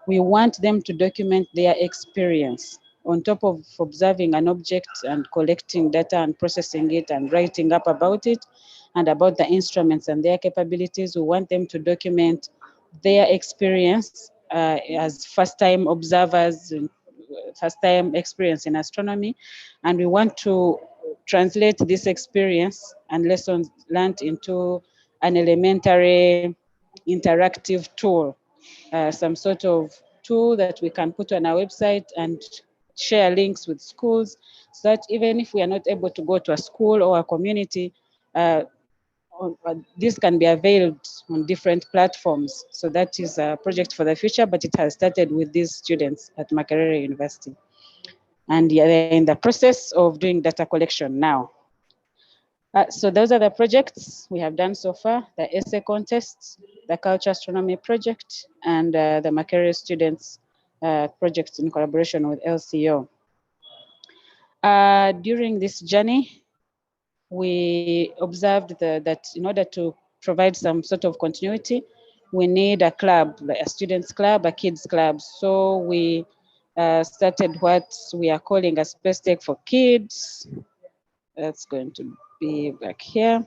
We want them to document their experience on top of observing an object and collecting data and processing it and writing up about it and about the instruments and their capabilities. We want them to document their experience as first-time observers, first-time experience in astronomy. And we want to translate this experience and lessons learned into an elementary interactive tool, some sort of tool that we can put on our website and share links with schools, so that even if we are not able to go to a school or a community, this can be availed on different platforms. So that is a project for the future, but it has started with these students at Makerere University. And they're in the process of doing data collection now. So those are the projects we have done so far: the essay contests, the culture astronomy project, and the Makerere students project in collaboration with LCO. During this journey, we observed that in order to provide some sort of continuity, we need a club, like a students club, a kids club. So we started what we are calling a space tech for kids. That's going to be back here.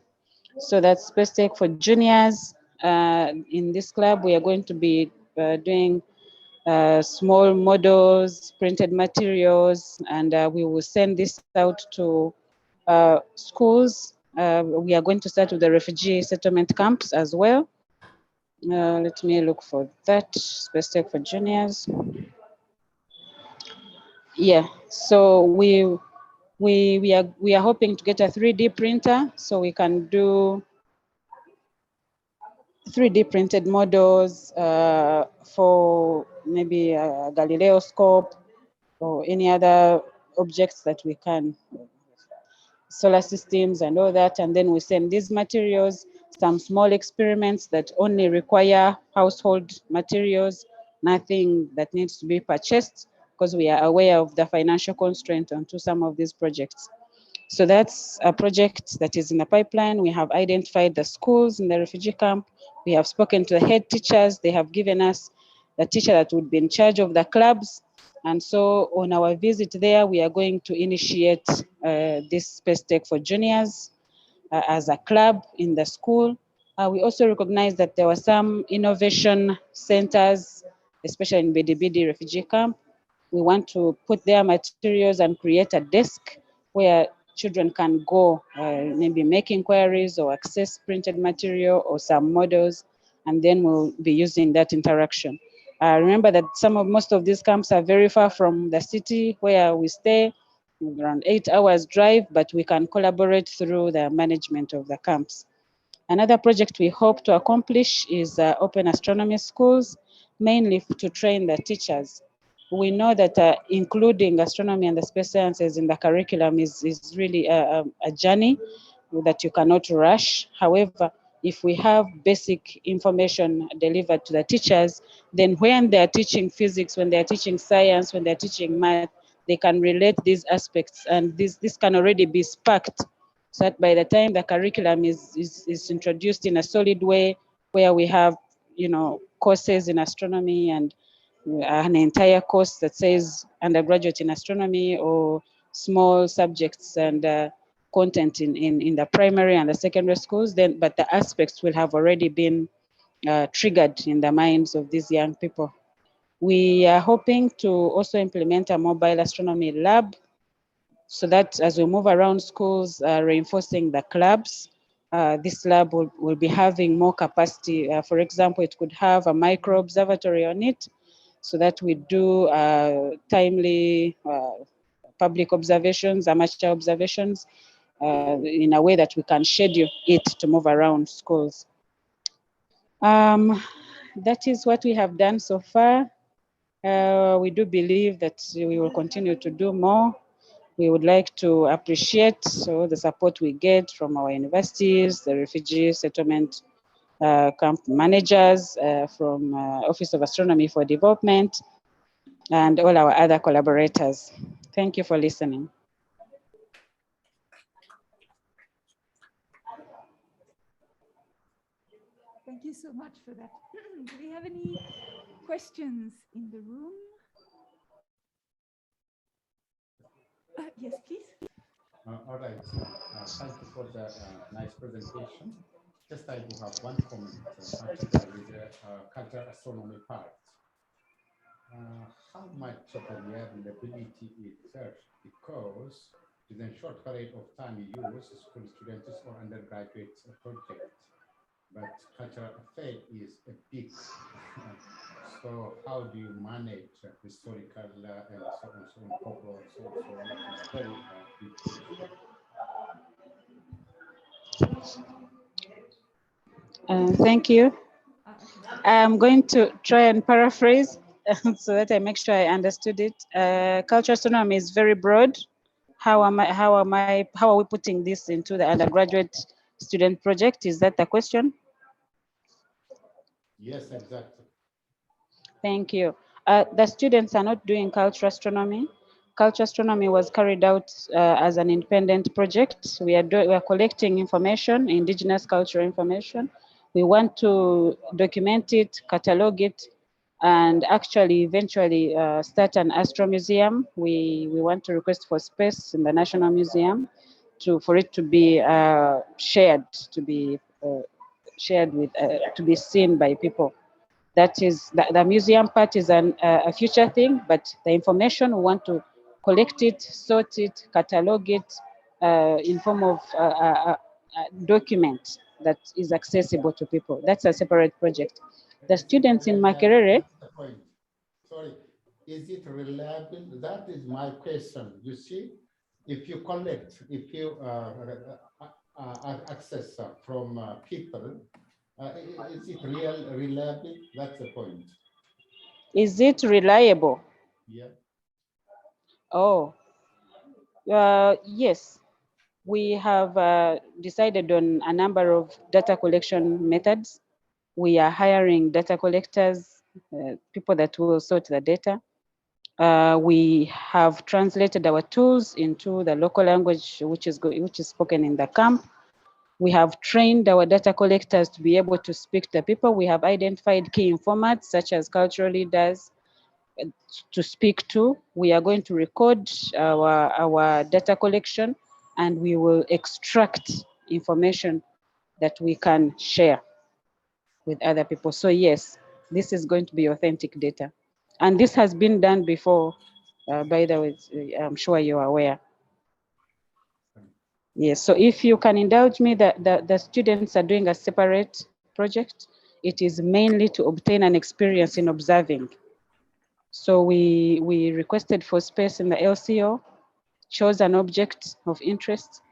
So that's space tech for juniors. In this club, we are going to be doing small models, printed materials, and we will send this out to schools. We are going to start with the refugee settlement camps as well. Let me look for that, space tech for juniors. Yeah, so we are hoping to get a 3D printer so we can do 3D printed models for maybe a Galileo scope or any other objects that we can, solar systems and all that. And then we send these materials, some small experiments that only require household materials, nothing that needs to be purchased, because we are aware of the financial constraint onto some of these projects. So that's a project that is in the pipeline. We have identified the schools in the refugee camp. We have spoken to the head teachers. They have given us the teacher that would be in charge of the clubs. And so on our visit there, we are going to initiate this space tech for juniors as a club in the school. We also recognize that there were some innovation centers, especially in Bidibidi refugee camp. We want to put their materials and create a desk where children can go, maybe make inquiries or access printed material or some models, and then we'll be using that interaction. Remember that most of these camps are very far from the city where we stay, around 8 hours drive, but we can collaborate through the management of the camps. Another project we hope to accomplish is open astronomy schools, mainly to train the teachers. We know that including astronomy and the space sciences in the curriculum is really a journey that you cannot rush. However, if we have basic information delivered to the teachers, then when they're teaching physics, when they're teaching science, when they're teaching math, they can relate these aspects, and this can already be sparked, so that by the time the curriculum is introduced in a solid way, where we have, courses in astronomy and an entire course that says undergraduate in astronomy, or small subjects and content in the primary and the secondary schools, but the aspects will have already been triggered in the minds of these young people. We are hoping to also implement a mobile astronomy lab so that as we move around schools, reinforcing the clubs, this lab will be having more capacity. For example, it could have a micro observatory on it so that we do timely public observations, amateur observations, in a way that we can schedule it to move around schools. That is what we have done so far. We do believe that we will continue to do more. We would like to appreciate the support we get from our universities, the refugee settlement camp managers, from Office of Astronomy for Development, and all our other collaborators. Thank you for listening.
Thank you so much for that. Do we have any questions in the room? Yes, please.
All right. Thank you for the nice presentation. Just I do have one comment, particularly the cultural astronomy part. How much of the reliability is there? Because within a short period of time you use school students or undergraduates project, but cultural affair is a big. So how do you manage historical and so on, so on, folklore, so on? It's very big issue.
Thank you. I'm going to try and paraphrase so that I make sure I understood it. Cultural astronomy is very broad. How are we putting this into the undergraduate student project? Is that the question?
Yes, exactly.
Thank you. The students are not doing cultural astronomy. Cultural astronomy was carried out as an independent project. We are collecting information, indigenous cultural information. We want to document it, catalog it, and actually eventually start an astro museum. We want to request for space in the National Museum for it to be shared, to be to be seen by people. That is, the museum part is a future thing, but the information we want to collect it, sort it, catalog it in form of a document that is accessible to people. That's a separate project. The students in Makerere.
That's the point. Sorry, is it reliable? That is my question. You see, if you collect, if you access from people, is it reliable? That's the point.
Is it reliable?
Yeah.
Oh, yes. We have decided on a number of data collection methods. We are hiring data collectors, people that will sort the data. We have translated our tools into the local language, which is spoken in the camp. We have trained our data collectors to be able to speak to people. We have identified key informants, such as cultural leaders, to speak to. We are going to record our data collection, and we will extract information that we can share with other people. So yes, this is going to be authentic data. And this has been done before, by the way, I'm sure you're aware. Yes, so if you can indulge me, the students are doing a separate project. It is mainly to obtain an experience in observing. So we requested for space in the LCO, chose an object of interest,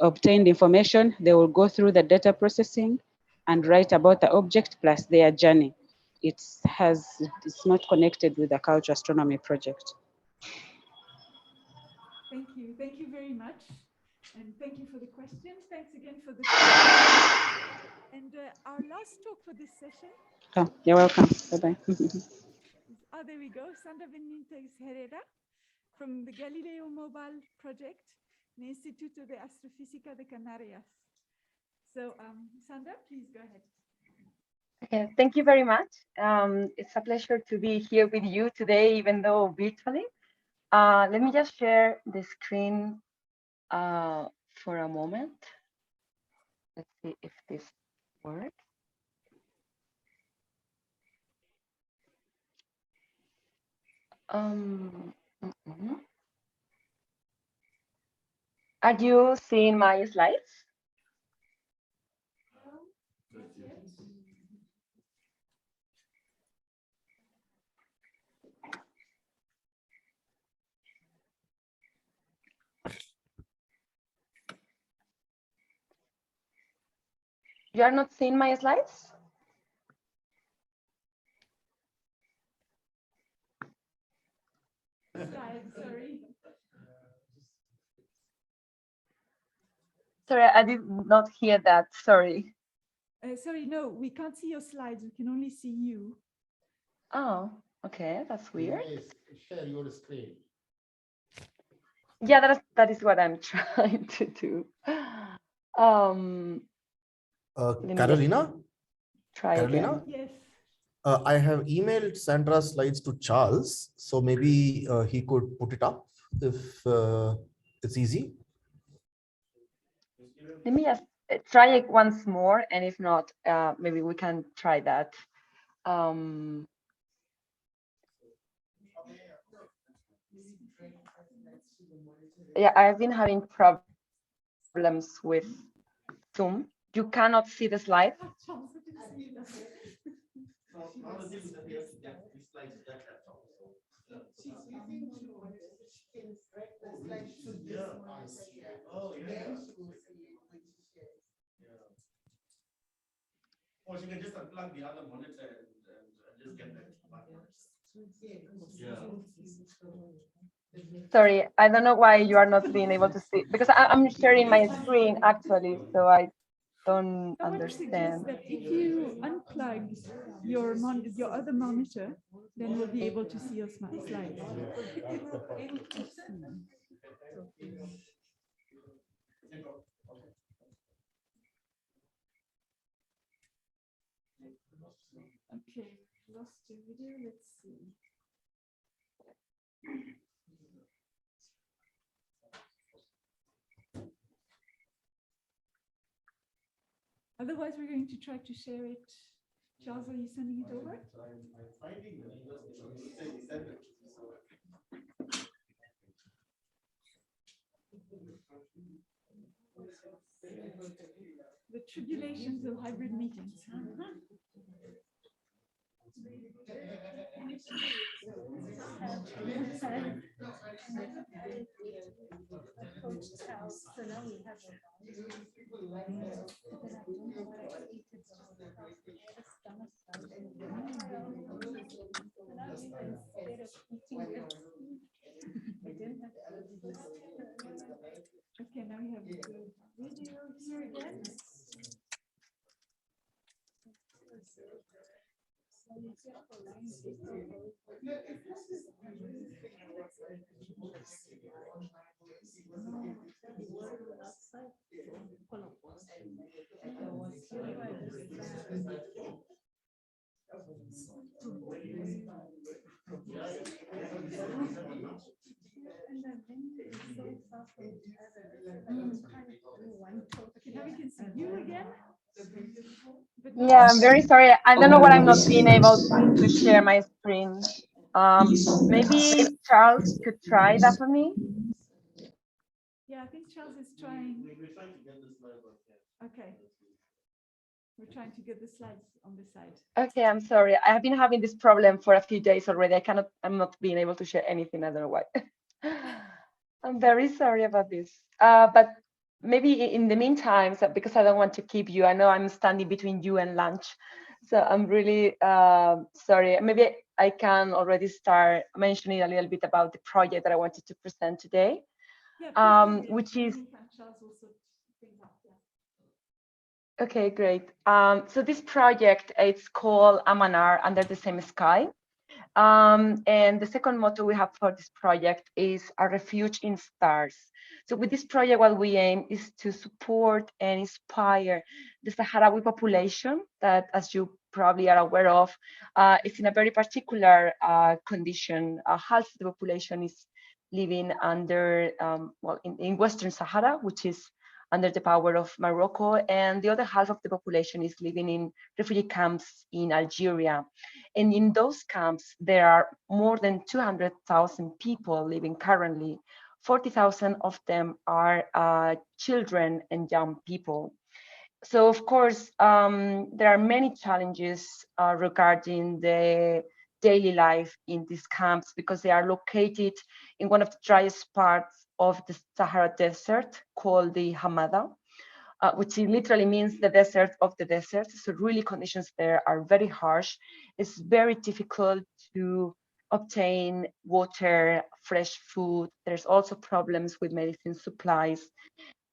obtained information. They will go through the data processing and write about the object plus their journey. It's not connected with the cultural astronomy project.
Thank you very much. And thank you for the questions. Thanks again for the and our last talk for this session.
Oh, you're welcome. Bye-bye.
There we go. Sandra Benítez Herrera from the Galileo Mobile Project, the Instituto de Astrofísica de Canarias. So, Sandra, please go ahead.
Okay, thank you very much. It's a pleasure to be here with you today, even though virtually. Let me just share the screen for a moment. Let's see if this works. Are you seeing my slides? You are not seeing my slides?
Sorry.
Sorry, I did not hear that. Sorry.
Sorry, no, we can't see your slides. We can only see you.
Oh, okay, that's weird.
Yes, share your screen.
Yeah, that is what I'm trying to do. Let me just
Carolina?
try
Carolina?
again.
Yes.
I have emailed Sandra's slides to Charles, so maybe he could put it up if it's easy.
Let me just try it once more, and if not, maybe we can try that. Yeah, I've been having problems with Zoom. You cannot see the slide.
Or you can just unplug the other monitor and just get that button.
Sorry, I don't know why you are not being able to see, because I'm sharing my screen actually, so I don't
I want to suggest
understand.
that if you unplug your other monitor, then we'll be able to see your slides. Okay, lost your video. Let's see. Otherwise, we're going to try to share it. Charles, are you sending it over?
I'm finding the emails that you said you sent it to me, so
The tribulations of hybrid meetings. Okay, now we have the video here again. Okay, now we can see you again.
Yeah, I'm very sorry. I don't know why I'm not being able to share my screen. Maybe Charles could try that for me.
Yeah, I think Charles is trying. We're trying to get the slides on here. Okay. We're trying to get the slides on the side.
Okay, I'm sorry. I have been having this problem for a few days already. I'm not being able to share anything. I don't know why. I'm very sorry about this. But maybe in the meantime, because I don't want to keep you, I know I'm standing between you and lunch. So I'm really sorry. Maybe I can already start mentioning a little bit about the project that I wanted to present today, which is. Okay, great. So this project, it's called Amanar, Under the Same Sky. And the second motto we have for this project is A Refuge in Stars. So with this project, what we aim is to support and inspire the Sahrawi population that, as you probably are aware of, is in a very particular condition. Half of the population is living under, in Western Sahara, which is under the power of Morocco, and the other half of the population is living in refugee camps in Algeria. And in those camps, there are more than 200,000 people living currently 40,000 of them are children and young people. So of course, there are many challenges regarding the daily life in these camps because they are located in one of the driest parts of the Sahara Desert called the Hamada, which literally means the desert of the desert. So really conditions there are very harsh. It's very difficult to obtain water, fresh food. There's also problems with medicine supplies.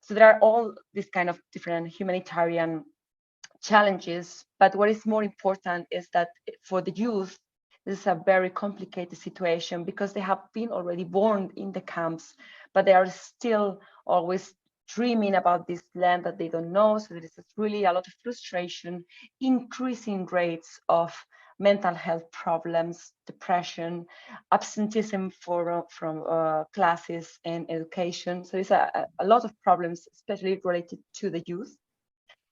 So there are all these kind of different humanitarian challenges, but what is more important is that for the youth, this is a very complicated situation because they have been already born in the camps, but they are still always dreaming about this land that they don't know. So there is really a lot of frustration, increasing rates of mental health problems, depression, absenteeism from classes and education. So there's a lot of problems, especially related to the youth.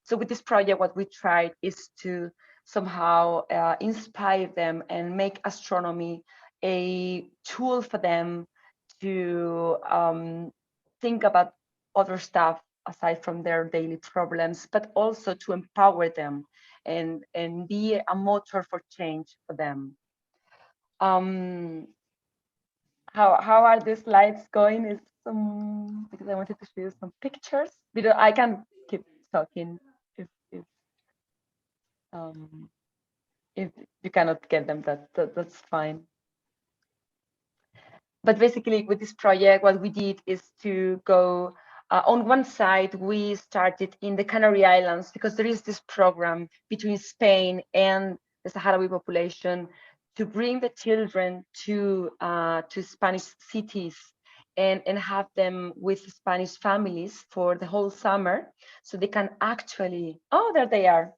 So with this project, what we tried is to somehow inspire them and make astronomy a tool for them to think about other stuff aside from their daily problems, but also to empower them and be a motor for change for them. How are the slides going? Is some, because I wanted to show you some pictures. I can keep talking if you cannot get them, that's fine. But basically with this project, what we did is to go on one side, we started in the Canary Islands because there is this program between Spain and the Sahrawi population to bring the children to Spanish cities and have them with Spanish families for the whole summer. So they can actually, oh, there they are.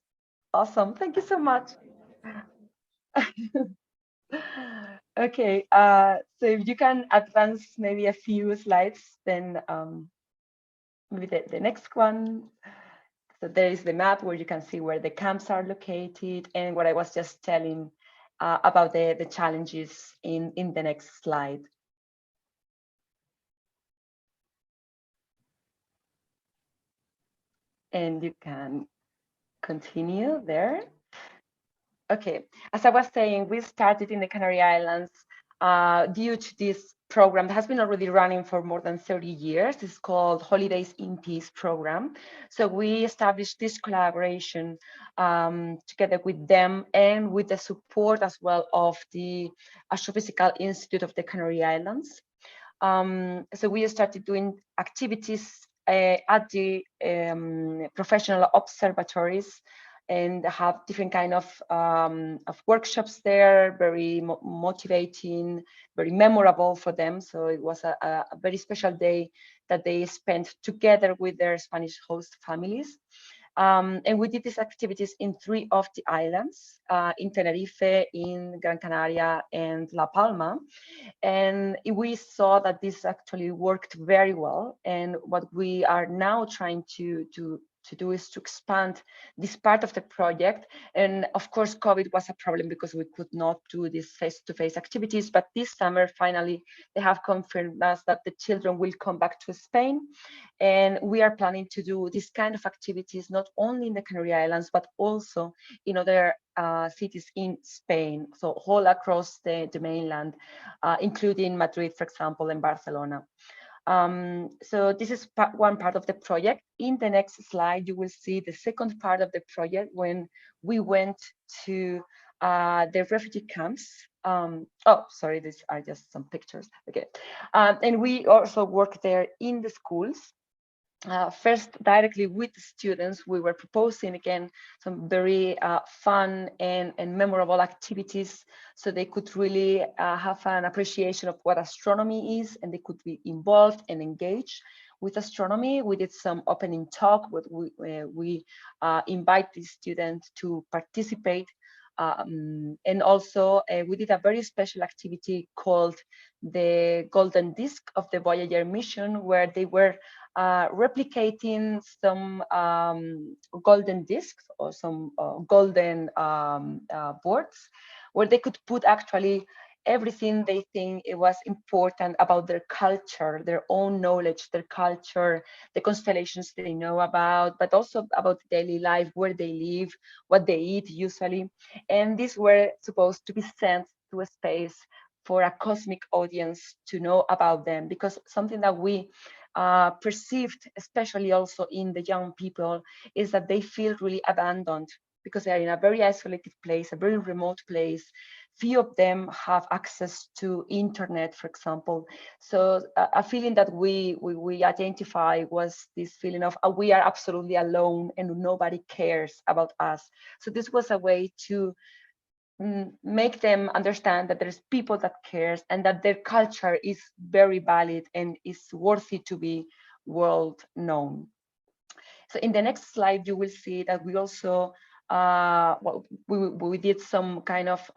Awesome, thank you so much. Okay, so if you can advance maybe a few slides, then maybe the next one. So there is the map where you can see where the camps are located and what I was just telling about the challenges in the next slide. And you can continue there. Okay, as I was saying, we started in the Canary Islands due to this program that has been already running for more than 30 years. It's called Holidays in Peace program. So we established this collaboration together with them and with the support as well of the Astrophysical Institute of the Canary Islands. So we started doing activities at the professional observatories and have different kind of workshops there, very motivating, very memorable for them. So it was a very special day that they spent together with their Spanish host families. And we did these activities in 3 of the islands, in Tenerife, in Gran Canaria, and La Palma. And we saw that this actually worked very well. And what we are now trying to do is to expand this part of the project. And of course, COVID was a problem because we could not do these face-to-face activities. But this summer, finally, they have confirmed us that the children will come back to Spain. And we are planning to do this kind of activities, not only in the Canary Islands, but also in other cities in Spain. So all across the mainland, including Madrid, for example, and Barcelona. So this is one part of the project. In the next slide, you will see the second part of the project when we went to the refugee camps. Oh, sorry, these are just some pictures. Okay, and we also work there in the schools. First, directly with the students, we were proposing again some very fun and memorable activities so they could really have an appreciation of what astronomy is and they could be involved and engaged with astronomy. We did some opening talk where we invite the students to participate. And also we did a very special activity called the Golden Disc of the Voyager mission, where they were replicating some golden discs or some golden boards where they could put actually everything they think it was important about their culture, their own knowledge, their culture, the constellations they know about, but also about daily life, where they live, what they eat usually. And these were supposed to be sent to a space for a cosmic audience to know about them, because something that we perceived, especially also in the young people, is that they feel really abandoned because they are in a very isolated place, a very remote place. Few of them have access to internet, for example. So a feeling that we identify was this feeling of we are absolutely alone and nobody cares about us. So this was a way to make them understand that there's people that cares and that their culture is very valid and is worthy to be world known. So in the next slide, you will see that we also well, we did some kind of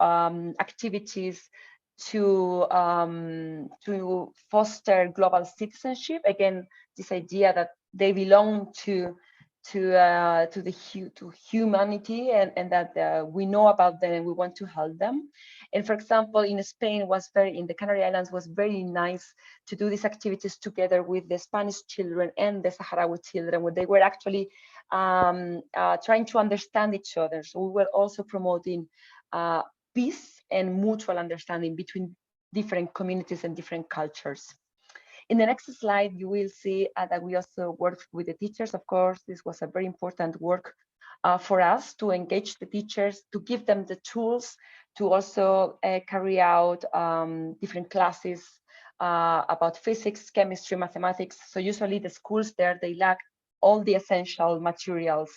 activities to foster global citizenship. Again, this idea that they belong to humanity, and that we know about them and we want to help them. And for example, in Spain in the Canary Islands was very nice to do these activities together with the Spanish children and the Sahrawi children, where they were actually trying to understand each other. So we were also promoting peace and mutual understanding between different communities and different cultures. In the next slide, you will see that we also worked with the teachers. Of course, this was a very important work for us to engage the teachers, to give them the tools to also carry out different classes about physics, chemistry, mathematics. So usually the schools there, they lack all the essential materials.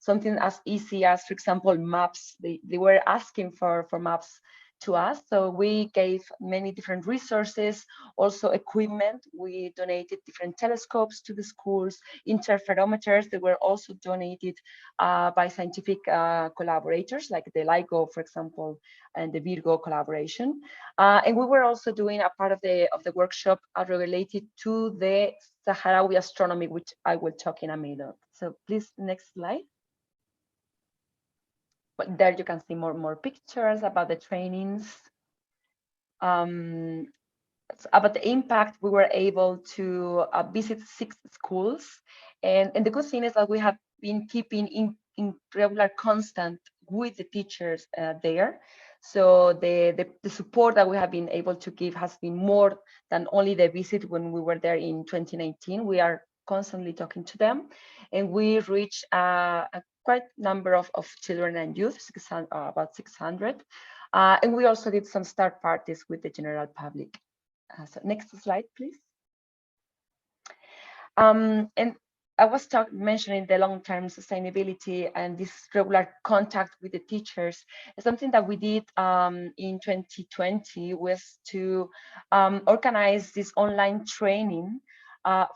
Something as easy as, for example, maps. They were asking for maps to us. So we gave many different resources, also equipment. We donated different telescopes to the schools, interferometers that were also donated by scientific collaborators like the LIGO, for example, and the Virgo collaboration. And we were also doing a part of the workshop related to the Sahrawi astronomy, which I will talk in a minute. So please, next slide. But there you can see more pictures about the trainings. About the impact, we were able to visit 6 schools. And the good thing is that we have been keeping in regular constant with the teachers there. So the support that we have been able to give has been more than only the visit when we were there in 2019. We are constantly talking to them, and we reached a quite number of children and youth, about 600. And we also did some start parties with the general public. So next slide, please. And I was mentioning the long-term sustainability and this regular contact with the teachers. Something that we did in 2020 was to organize this online training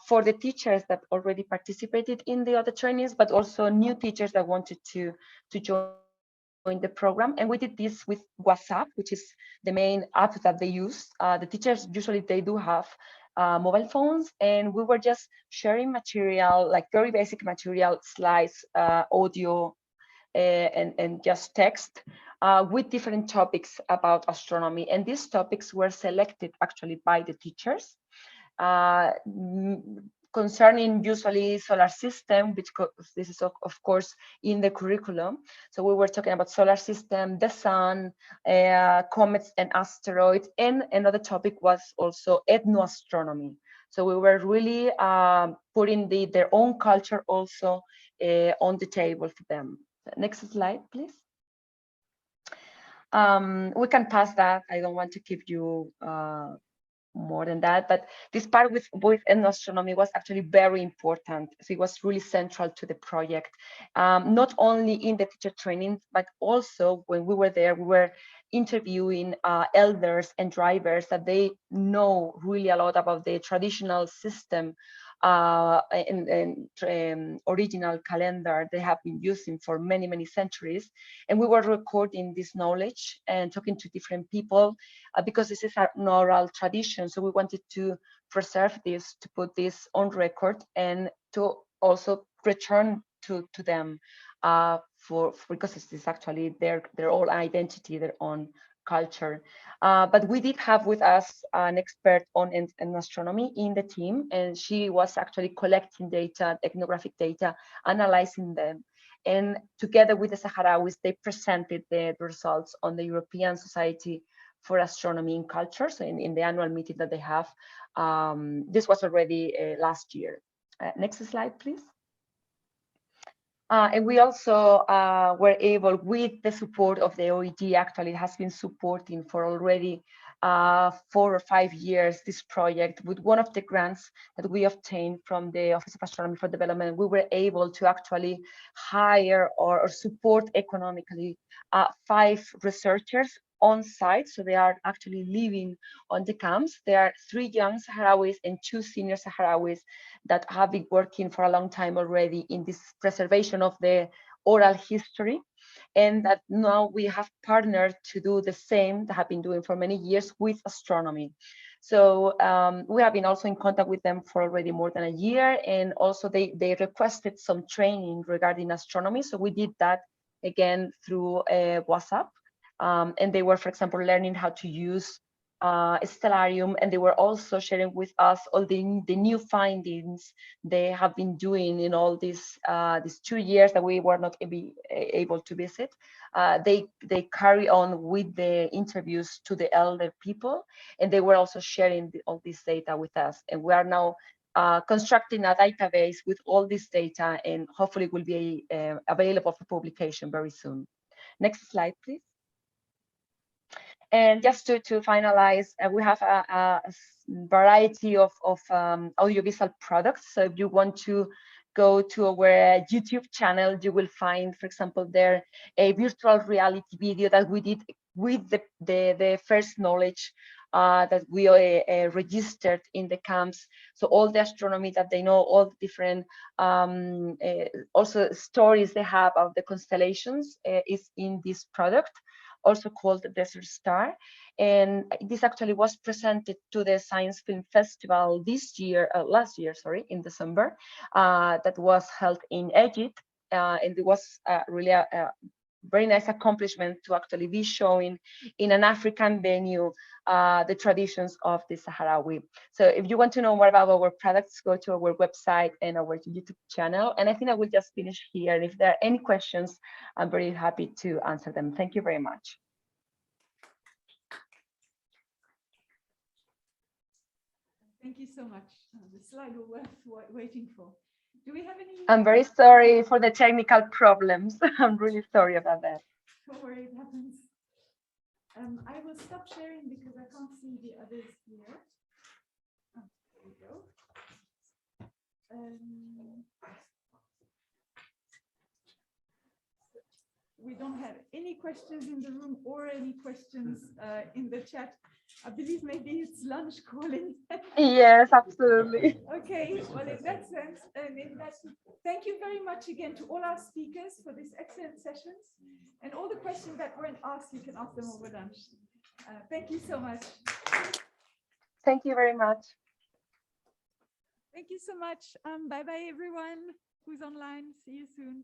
for the teachers that already participated in the other trainings, but also new teachers that wanted to join the program. And we did this with WhatsApp, which is the main app that they use. The teachers, usually they do have mobile phones, and we were just sharing material, like very basic material, slides, audio, and just text with different topics about astronomy. And these topics were selected actually by the teachers. Concerning usually solar system, because this is of course in the curriculum. So we were talking about solar system, the sun, comets and asteroids, and another topic was also ethnoastronomy. So we were really putting their own culture also on the table for them. Next slide, please. We can pass that. I don't want to keep you more than that, but this part with ethnoastronomy was actually very important. So it was really central to the project, not only in the teacher training, but also when we were there, we were interviewing elders and drivers that they know really a lot about the traditional system and original calendar they have been using for many, many centuries. And we were recording this knowledge and talking to different people because this is an oral tradition. So we wanted to preserve this, to put this on record, and to also return to them because this is actually their own identity, their own culture. But we did have with us an expert on in astronomy in the team, and she was actually collecting data, ethnographic data, analyzing them. And together with the Sahrawis, they presented the results on the European Society for Astronomy and Culture, so in the annual meeting that they have. This was already last year. Next slide, please. And we also were able, with the support of the OED, actually has been supporting for already 4 or 5 years this project. With one of the grants that we obtained from the Office of Astronomy for Development, we were able to actually hire or support economically 5 researchers on site. So they are actually living on the camps. There are 3 young Sahrawis and 2 senior Sahrawis that have been working for a long time already in this preservation of the oral history, and that now we have partnered to do the same that have been doing for many years with astronomy. So we have been also in contact with them for already more than a year, and also they requested some training regarding astronomy. So we did that again through WhatsApp. And they were, for example, learning how to use Stellarium, and they were also sharing with us all the new findings they have been doing in all these 2 years that we were not able to visit. They carry on with the interviews to the elder people, and they were also sharing all this data with us. And we are now constructing a database with all this data, and hopefully will be available for publication very soon. Next slide, please. And just to finalize, we have a variety of audiovisual products. So if you want to go to our YouTube channel, you will find, for example, there a virtual reality video that we did with the first knowledge that we registered in the camps. So all the astronomy that they know, all the different also stories they have of the constellations is in this product, also called the Desert Star. And this actually was presented to the Science Film Festival last year, sorry, in December, that was held in Egypt. And it was really a very nice accomplishment to actually be showing in an African venue the traditions of the Sahrawi. So if you want to know more about our products, go to our website and our YouTube channel. And I think I will just finish here. And if there are any questions, I'm very happy to answer them. Thank you very much.
Thank you so much. The slide was worth waiting for. Do we have any?
I'm very sorry for the technical problems. I'm really sorry about that.
Don't worry, it happens. I will stop sharing because I can't see the others here. Oh, there we go. We don't have any questions in the room or any questions in the chat. I believe maybe it's lunch calling.
Yes, absolutely.
Okay, well, in that sense, thank you very much again to all our speakers for these excellent sessions. And all the questions that weren't asked, you can ask them over lunch. Thank you so much.
Thank you very much.
Thank you so much. Bye-bye, everyone who's online. See you soon.